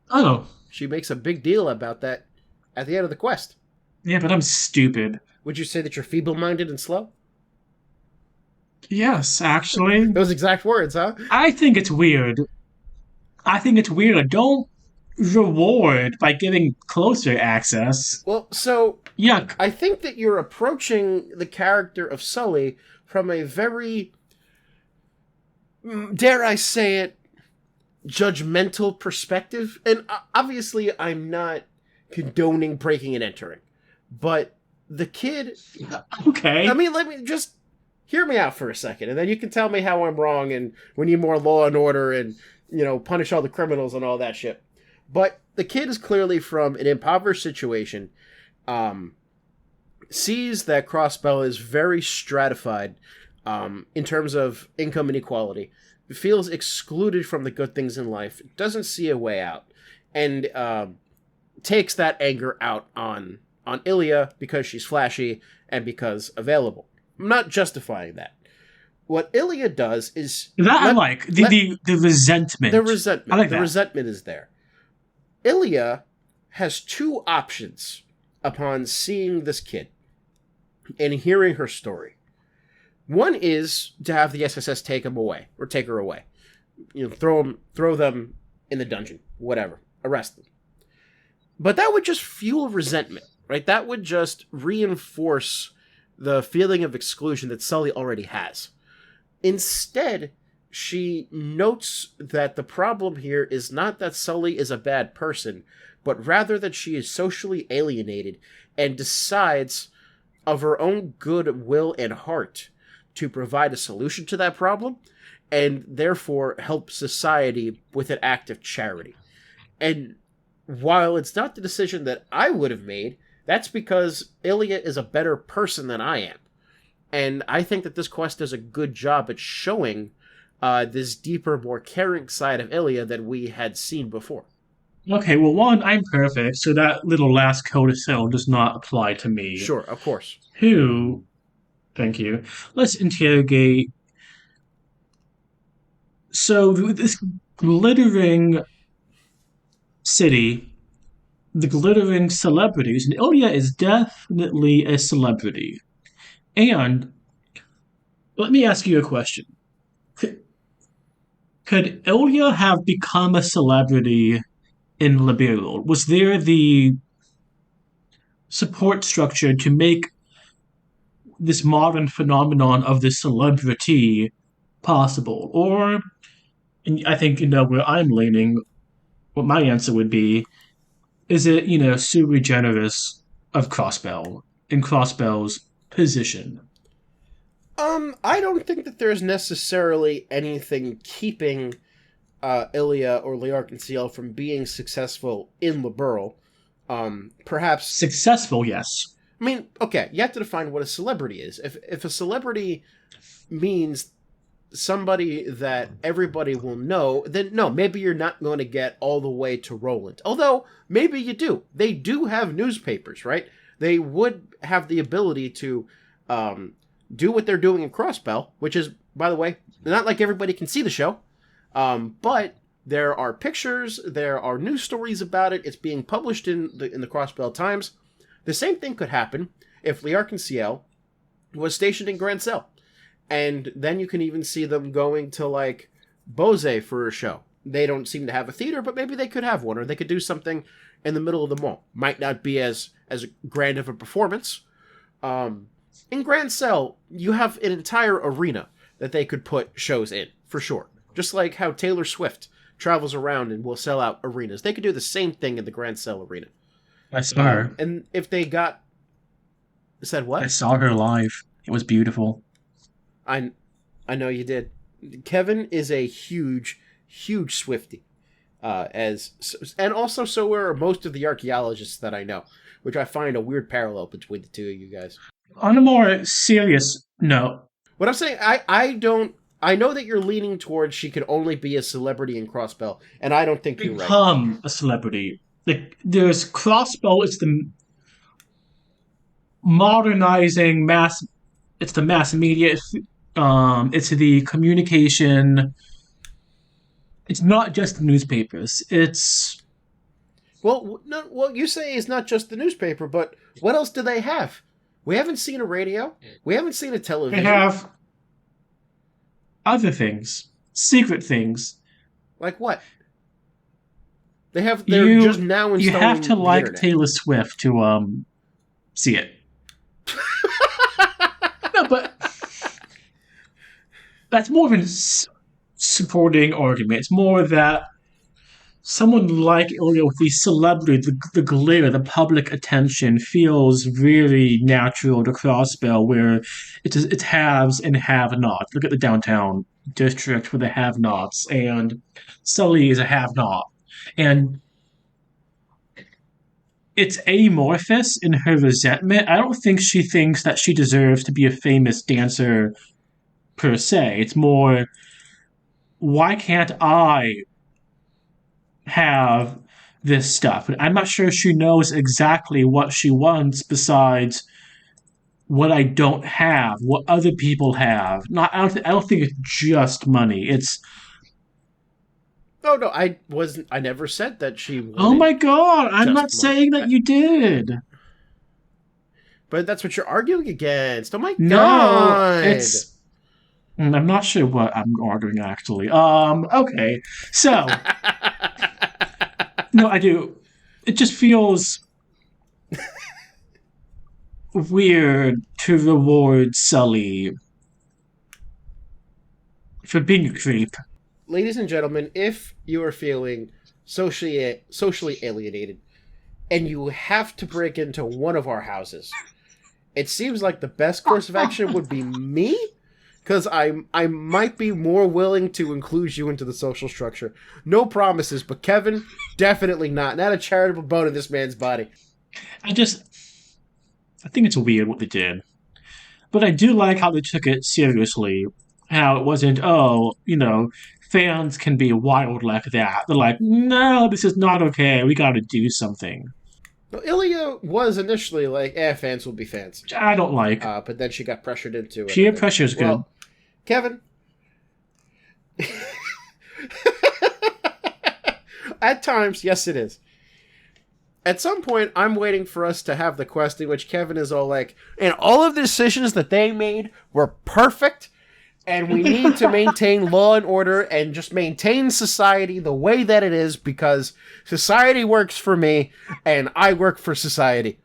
Oh, She makes a big deal about that at the end of the quest. yeah, but I'm stupid. Would you say that you're feeble-minded and slow? Yes, actually. Those exact words, huh? I think it's weird. I think it's weird. I don't reward by giving closer access. Well, so Yuck. I think that you're approaching the character of Sully from a very, dare I say it, judgmental perspective. And obviously, I'm not condoning breaking and entering, but the kid. Okay. I mean, let me just hear me out for a second, and then you can tell me how I'm wrong, and we need more law and order, and punish all the criminals and all that shit. But the kid is clearly from an impoverished situation, sees that Crossbell is very stratified in terms of income inequality, feels excluded from the good things in life, doesn't see a way out, and takes that anger out on Ilya because she's flashy and because available. I'm not justifying that. What Ilya does is... I like. The resentment. The resentment. I like the that. resentment is there. Ilya has two options upon seeing this kid and hearing her story. One is to have the SSS take him away, or take her away. Throw them in the dungeon, whatever, arrest them. But that would just fuel resentment, right? That would just reinforce the feeling of exclusion that Sully already has. Instead, she notes that the problem here is not that Sully is a bad person, but rather that she is socially alienated and decides of her own good will and heart to provide a solution to that problem and therefore help society with an act of charity. And while it's not the decision that I would have made, that's because Ilya is a better person than I am. And I think that this quest does a good job at showing this deeper, more caring side of Ilya that we had seen before. Okay, well, one, I'm perfect, so that little last codicil does not apply to me. Sure, of course. Two, thank you. Let's interrogate. So, this glittering city, the glittering celebrities, and Ilya is definitely a celebrity. And let me ask you a question. Could Ilya have become a celebrity in Liberal? Was there the support structure to make this modern phenomenon of the celebrity possible? Or, and I think, where I'm leaning, what my answer would be, is it, sui generis of Crossbell, in Crossbell's position? I don't think that there's necessarily anything keeping Ilya or Liark from being successful in Liberal. Perhaps... Successful, yes. I mean, okay, you have to define what a celebrity is. If a celebrity means somebody that everybody will know, then no, maybe you're not going to get all the way to Roland. Although, maybe you do. They do have newspapers, right? they would have the ability to do what they're doing in Crossbell, which is, by the way, not like everybody can see the show, but there are pictures, there are news stories about it. It's being published in the Crossbell Times. The same thing could happen if Liark and Ciel was stationed in Grand Cell. And then you can even see them going to, like, Bose for a show. They don't seem to have a theater, but maybe they could have one, or they could do something in the middle of the mall. Might not be as grand of a performance. In Grand Cell, you have an entire arena that they could put shows in, for sure. Just like how Taylor Swift travels around and will sell out arenas. They could do the same thing in the Grand Cell arena. I saw her. And if they got... Said what? I saw her live. It was beautiful. I know you did. Kevin is a huge Swiftie. And also so are most of the archaeologists that I know, which I find a weird parallel between the two of you guys. On a more serious note, what I'm saying, I know that you're leaning towards she could only be a celebrity in Crossbell, and I don't think you're right. Become a celebrity. Like, there's Crossbell, it's the modernizing mass, it's the mass media, it's the communication. It's not just the newspapers. It's... Well, no, what you say is not just the newspaper, but what else do they have? We haven't seen a radio. We haven't seen a television. They have other things. Secret things. Like what? They're just now installing. You have to like internet. Taylor Swift to see it. No, but that's more of a supporting argument. It's more that someone like Ilya with the celebrity, the glare, the public attention feels really natural to Crossbell, where it's haves and have-nots. Look at the downtown district with the have-nots, and Sully is a have-not. And it's amorphous in her resentment. I don't think she thinks that she deserves to be a famous dancer per se. It's more, why can't I have this stuff? And I'm not sure she knows exactly what she wants besides what I don't have, what other people have. I don't think it's just money. It's... Oh, no, I never said that she wanted. Oh my god, I'm not saying that you did. But that's what you're arguing against. Oh my No, god. it's... I'm not sure what I'm arguing, actually. Okay. So... No, I do. It just feels weird to reward Sully for being a creep. Ladies and gentlemen, if you are feeling socially alienated and you have to break into one of our houses, it seems like the best course of action would be me, because I might be more willing to include you into the social structure. No promises, but Kevin, definitely not. Not a charitable bone in this man's body. I think it's weird what they did. But I do like how they took it seriously. How it wasn't, fans can be wild like that. They're like, no, this is not okay. We gotta do something. Well, Ilya was initially like, fans will be fans. Which I don't like. But then she got pressured into it. Peer pressure is good. Well, Kevin. At times, yes it is. At some point, I'm waiting for us to have the quest in which Kevin is all like, and all of the decisions that they made were perfect, and we need to maintain law and order and just maintain society the way that it is, because society works for me, and I work for society.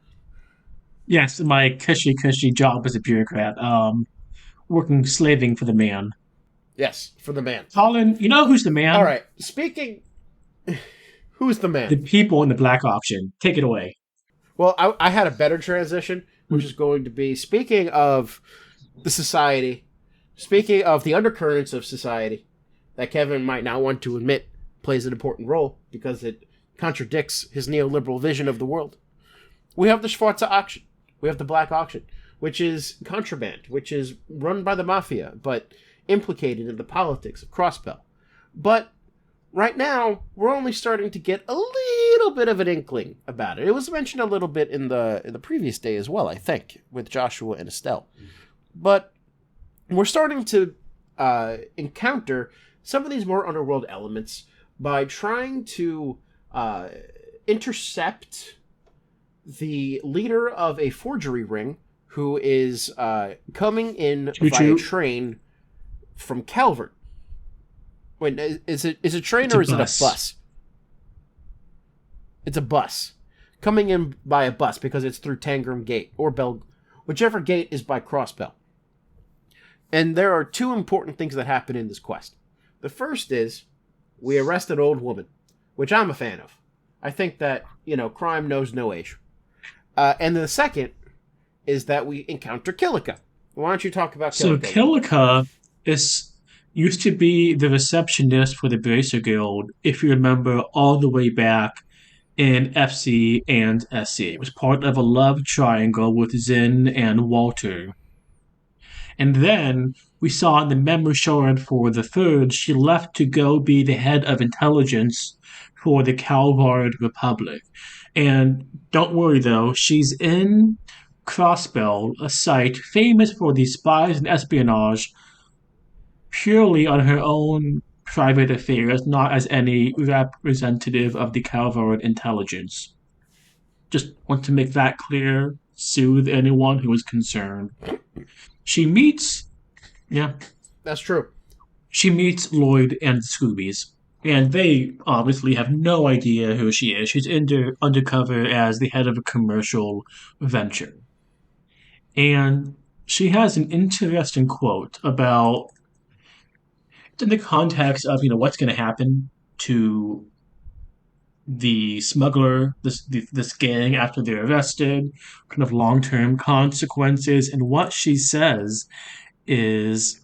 Yes, my cushy job as a bureaucrat. Slaving for the man. Yes, for the man. Colin, you know who's the man? All right, speaking... Who's the man? The people in the black auction. Take it away. Well, I had a better transition, which is going to be, speaking of the society, speaking of the undercurrents of society, that Kevin might not want to admit plays an important role because it contradicts his neoliberal vision of the world. We have the Schwarze auction. We have the black auction, which is contraband, which is run by the mafia, but implicated in the politics of Crossbell. But right now, we're only starting to get a little bit of an inkling about it. It was mentioned a little bit in the previous day as well, I think, with Joshua and Estelle. But we're starting to encounter some of these more underworld elements by trying to intercept the leader of a forgery ring who is coming in via train from Calvert. Wait, is it a train or is it a bus? It's a bus. Coming in by a bus because it's through Tangram Gate or Bell, whichever gate is by Crossbell. And there are two important things that happen in this quest. The first is we arrest an old woman, which I'm a fan of. I think that, crime knows no age. And the second is that we encounter Killica. Why don't you talk about Killica? So Killica used to be the receptionist for the Bracer Guild, if you remember, all the way back in FC and SC. It was part of a love triangle with Zinn and Walter. And then we saw in the memo shard for the third, she left to go be the head of intelligence for the Calvard Republic. And don't worry though, she's in Crossbell, a site famous for the spies and espionage purely on her own private affairs, not as any representative of the Calvard intelligence. Just want to make that clear, soothe anyone who is concerned. She meets... Yeah. That's true. She meets Lloyd and the Scoobies, and they obviously have no idea who she is. She's undercover as the head of a commercial venture. And she has an interesting quote about, in the context of, what's going to happen to the smuggler, this gang after they're arrested, kind of long-term consequences. And what she says is,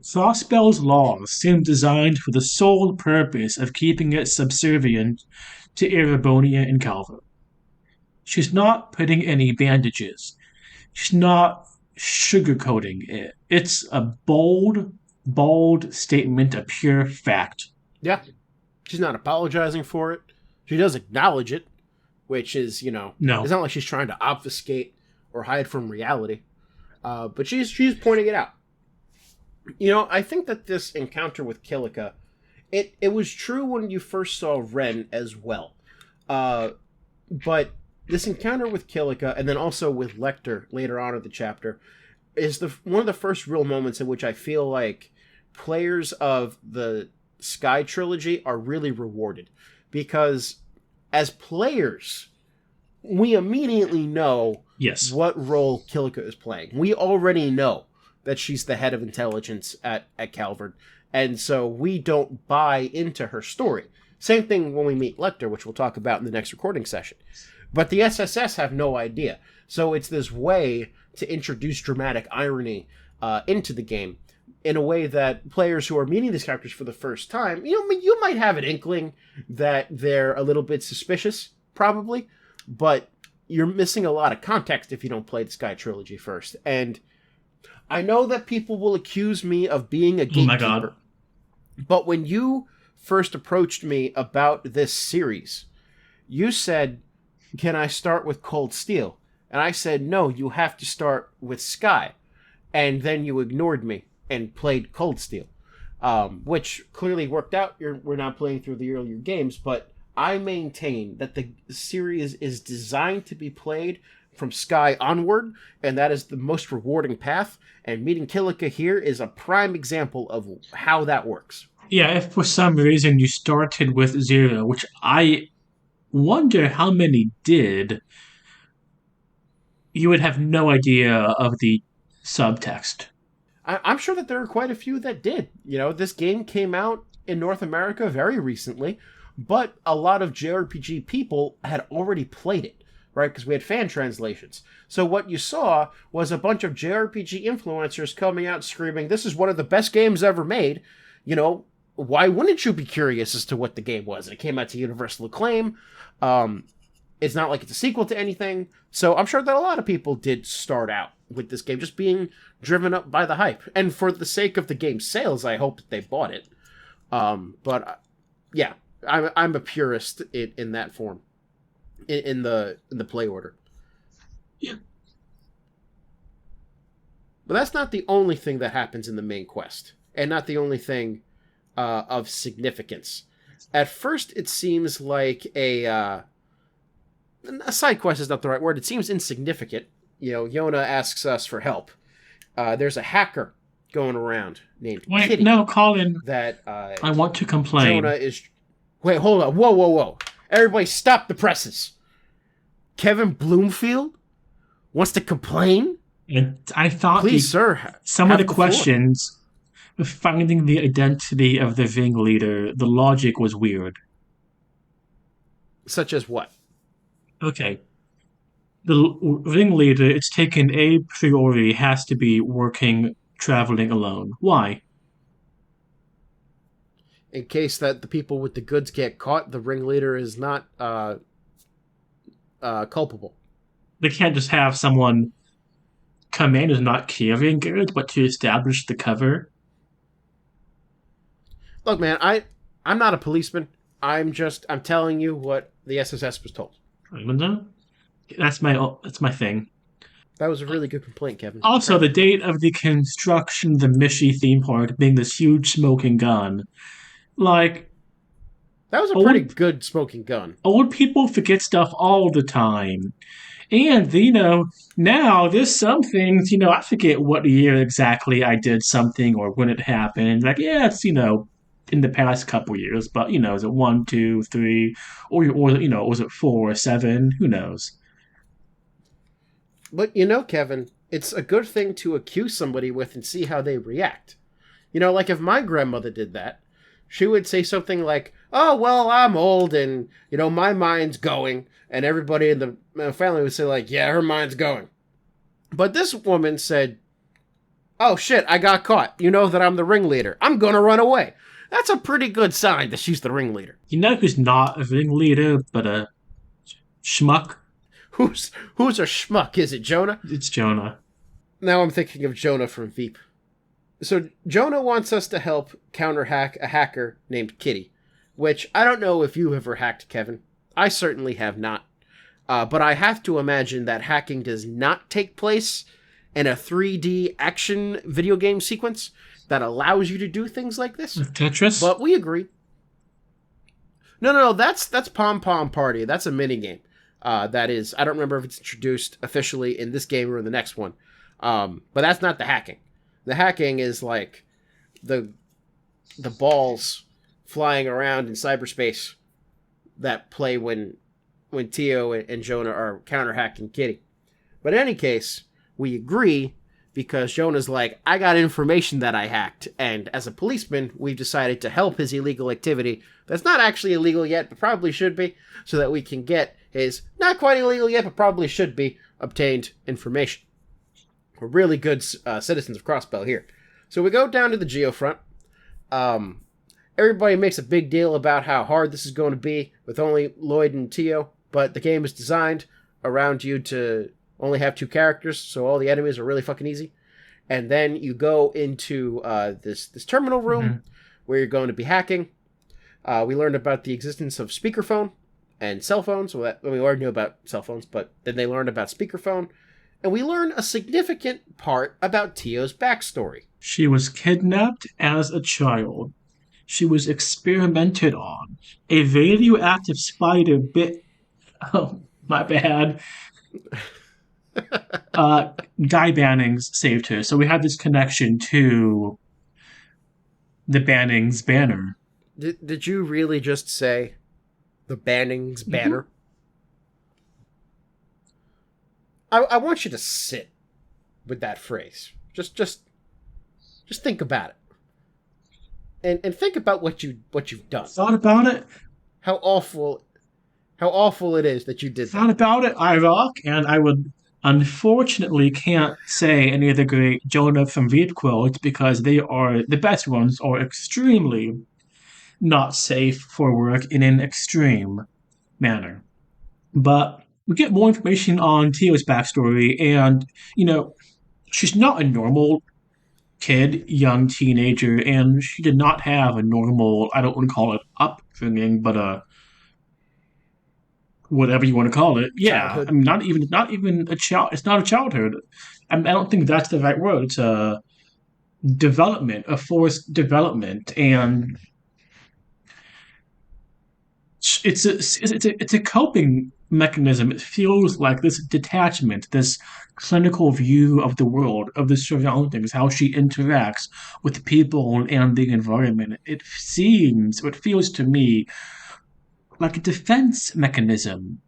Crossbell's laws seem designed for the sole purpose of keeping it subservient to Erebonia and Calvert. She's not putting any bandages. She's not sugarcoating it. It's a bold statement of pure fact. Yeah. She's not apologizing for it. She does acknowledge it, which is, No. It's not like she's trying to obfuscate or hide from reality. But she's pointing it out. I think that this encounter with Killica, it was true when you first saw Ren as well. But this encounter with Killica, and then also with Lecter later on in the chapter, is one of the first real moments in which I feel like players of the Sky trilogy are really rewarded. Because as players, we immediately know what role Killica is playing. We already know that she's the head of intelligence at Calvard. And so we don't buy into her story. Same thing when we meet Lecter, which we'll talk about in the next recording session. But the SSS have no idea. So it's this way to introduce dramatic irony into the game in a way that players who are meeting these characters for the first time, you might have an inkling that they're a little bit suspicious, probably, but you're missing a lot of context if you don't play the Sky trilogy first. And I know that people will accuse me of being a gatekeeper. Oh my God. But when you first approached me about this series, you said, can I start with Cold Steel? And I said, no, you have to start with Sky. And then you ignored me and played Cold Steel, which clearly worked out. We're not playing through the earlier games, but I maintain that the series is designed to be played from Sky onward, and that is the most rewarding path, and meeting Killica here is a prime example of how that works. Yeah, if for some reason you started with 0, which I wonder how many did, you would have no idea of the subtext. I'm sure that there are quite a few that did. This game came out in North America very recently, but a lot of JRPG people had already played it, right? Because we had fan translations. So what you saw was a bunch of JRPG influencers coming out screaming, this is one of the best games ever made. Why wouldn't you be curious as to what the game was? And it came out to universal acclaim. It's not like it's a sequel to anything. So I'm sure that a lot of people did start out with this game just being driven up by the hype. And for the sake of the game's sales, I hope that they bought it. I'm a purist in that form, in the play order. Yeah. But that's not the only thing that happens in the main quest, and not the only thing of significance. At first, it seems like a side quest is not the right word. It seems insignificant. Yona asks us for help. There's a hacker going around named Wait, Kitty no, Colin. that I want to complain. Jonah is. Wait, hold on. Whoa, whoa, whoa. Everybody stop the presses. Kevin Bloomfield wants to complain? And I thought Please, sir. some of have the floor. questions with finding the identity of the ringleader, the logic was weird. Such as what? Okay. The ringleader, it's taken a priori, has to be traveling alone. Why? In case that the people with the goods get caught, the ringleader is not culpable. They can't just have someone come in who's not carrying goods, but to establish the cover. Look, man, I'm not a policeman. I'm telling you what the SSS was told. I don't know. That's my thing. That was a really good complaint, Kevin. Also, the date of the construction of the Mishi theme park being this huge smoking gun. Like, that was a pretty good smoking gun. Old people forget stuff all the time. And, now there's some things, I forget what year exactly I did something or when it happened. Like, yeah, it's, in the past couple years, but, is it 1, 2, 3, or was it 4 or 7? Who knows? But, Kevin, it's a good thing to accuse somebody with and see how they react. Like if my grandmother did that, she would say something like, oh, well, I'm old and, my mind's going. And everybody in the family would say like, yeah, her mind's going. But this woman said, oh, shit, I got caught. You know that I'm the ringleader. I'm going to run away. That's a pretty good sign that she's the ringleader. You know who's not a ringleader, but a schmuck? Who's a schmuck? Is it Jonah? It's Jonah. Now I'm thinking of Jonah from Veep. So Jonah wants us to help counter-hack a hacker named Kitty, which I don't know if you ever hacked, Kevin. I certainly have not. But I have to imagine that hacking does not take place in a 3D action video game sequence that allows you to do things like this. Tetris? But we agree. No, that's Pom Pom Party. That's a minigame. That is, I don't remember if it's introduced officially in this game or in the next one. But that's not the hacking. The hacking is like the balls flying around in cyberspace that play when Tio and Jonah are counter-hacking Kitty. But in any case, we agree because Jonah's like, I got information that I hacked, and as a policeman, we've decided to help his illegal activity that's not actually illegal yet, but probably should be, so that we can get his not quite illegal yet, but probably should be, obtained information. We're really good citizens of Crossbell here. So we go down to the Geofront. Everybody makes a big deal about how hard this is going to be with only Lloyd and Tio, but the game is designed around you to only have 2 characters, so all the enemies are really fucking easy. And then you go into this terminal room where you're going to be hacking. We learned about the existence of speakerphone and cell phones. Well, we already knew about cell phones, but then they learned about speakerphone. And we learn a significant part about Tio's backstory. She was kidnapped as a child. She was experimented on. A radioactive spider bit... Oh, my bad. Guy Bannings saved her. So we have this connection to the Bannings banner. Did you really just say the Bannings banner? I want you to sit with that phrase. Just think about it. And think about what you've done. Thought about it. How awful it is that you did that. Thought about it, I rock, and I would unfortunately can't say any of the great Jonah from Veep quotes because they are the best ones are extremely not safe for work in an extreme manner. But we get more information on Tio's backstory, and, she's not a normal kid, young teenager, and she did not have a normal, I don't want to call it upbringing, but whatever you want to call it. Yeah, I Childhood. mean, not even a child. It's not a childhood. I don't think that's the right word. It's a development, a forced development, and it's a coping mechanism. It feels like this detachment, this clinical view of the world, of the surroundings, how she interacts with people and the environment. It feels to me like a defense mechanism.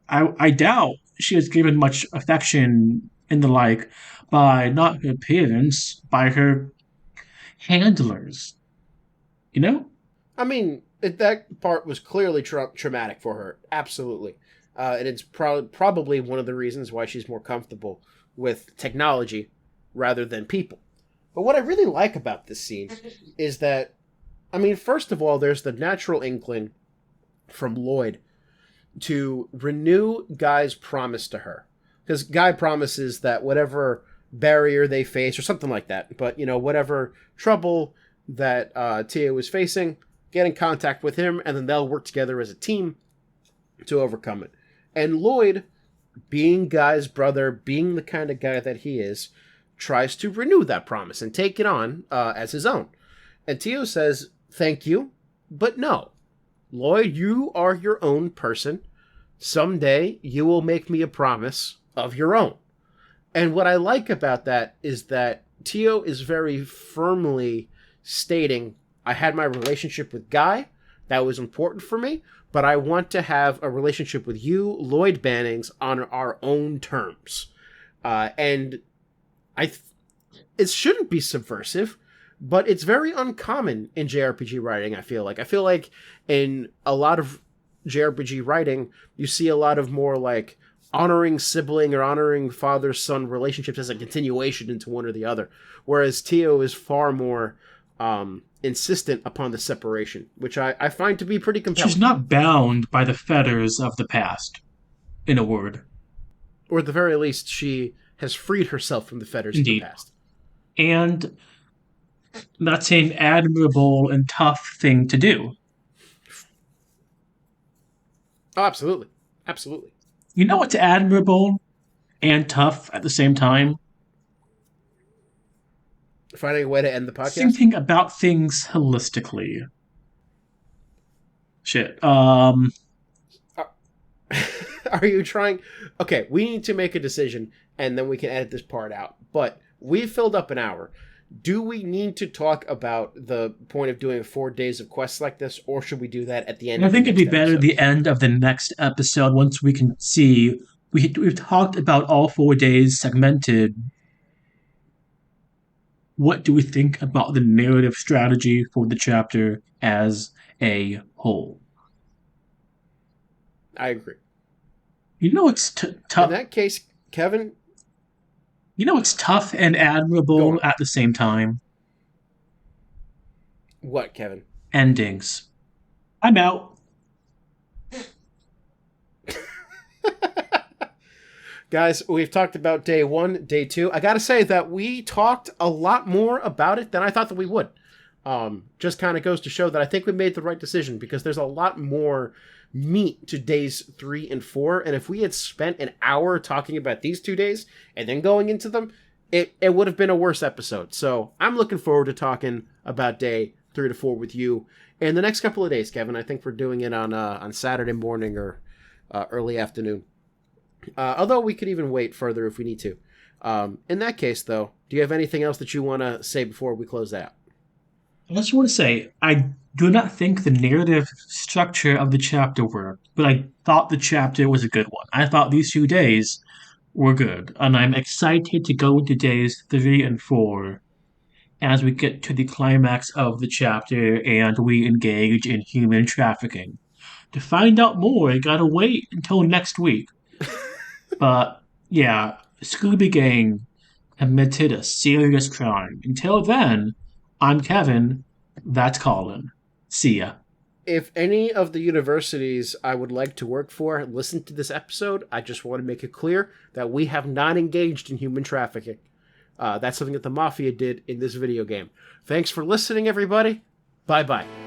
I doubt she was given much affection and the like by not her parents, by her handlers. You know. I mean, that part was clearly traumatic for her. Absolutely. And it's probably one of the reasons why she's more comfortable with technology rather than people. But what I really like about this scene is that, I mean, first of all, there's the natural inkling from Lloyd to renew Guy's promise to her. Because Guy promises that whatever barrier they face, or something like that, but, whatever trouble that Tia was facing, get in contact with him, and then they'll work together as a team to overcome it. And Lloyd, being Guy's brother, being the kind of guy that he is, tries to renew that promise and take it on as his own. And Tio says, thank you, but no. Lloyd, you are your own person. Someday you will make me a promise of your own. And what I like about that is that Tio is very firmly stating, I had my relationship with Guy, that was important for me, but I want to have a relationship with you, Lloyd Bannings, on our own terms. And it shouldn't be subversive, but it's very uncommon in JRPG writing, I feel like. I feel like in a lot of JRPG writing, you see a lot of more like honoring sibling or honoring father-son relationships as a continuation into one or the other. Whereas Tio is far more insistent upon the separation, which I find to be pretty compelling. She's not bound by the fetters of the past, in a word. Or at the very least, she has freed herself from the fetters Indeed. of the past. And that's an admirable and tough thing to do. Oh, absolutely. Absolutely. You know what's admirable and tough at the same time? Finding a way to end the podcast? Thinking about things holistically. Shit. Are you trying? Okay, we need to make a decision, and then we can edit this part out. But we filled up an hour. Do we need to talk about the point of doing 4 days of quests like this, or should we do that at the end? I think it'd be better at the end of the next episode once we can see. We've talked about all 4 days segmented. What do we think about the narrative strategy for the chapter as a whole? I agree. You know it's tough. In that case, Kevin. You know it's tough and admirable at the same time. What, Kevin? Endings. I'm out. Guys, we've talked about day 1, day 2. I gotta say that we talked a lot more about it than I thought that we would. Just kind of goes to show that I think we made the right decision, because there's a lot more meat to days 3 and 4, and if we had spent an hour talking about these 2 days and then going into them, it would have been a worse episode. So I'm looking forward to talking about day 3 to 4 with you in the next couple of days, Kevin. I think we're doing it on Saturday morning or early afternoon. Although we could even wait further if we need to. In that case, though, do you have anything else that you want to say before we close that out? I just want to say, I do not think the narrative structure of the chapter worked, but I thought the chapter was a good one. I thought these 2 days were good, and I'm excited to go into days 3 and 4 as we get to the climax of the chapter and we engage in human trafficking. To find out more, I gotta wait until next week. But, yeah, Scooby Gang committed a serious crime. Until then, I'm Kevin. That's Colin. See ya. If any of the universities I would like to work for listen to this episode, I just want to make it clear that we have not engaged in human trafficking. That's something that the Mafia did in this video game. Thanks for listening, everybody. Bye-bye.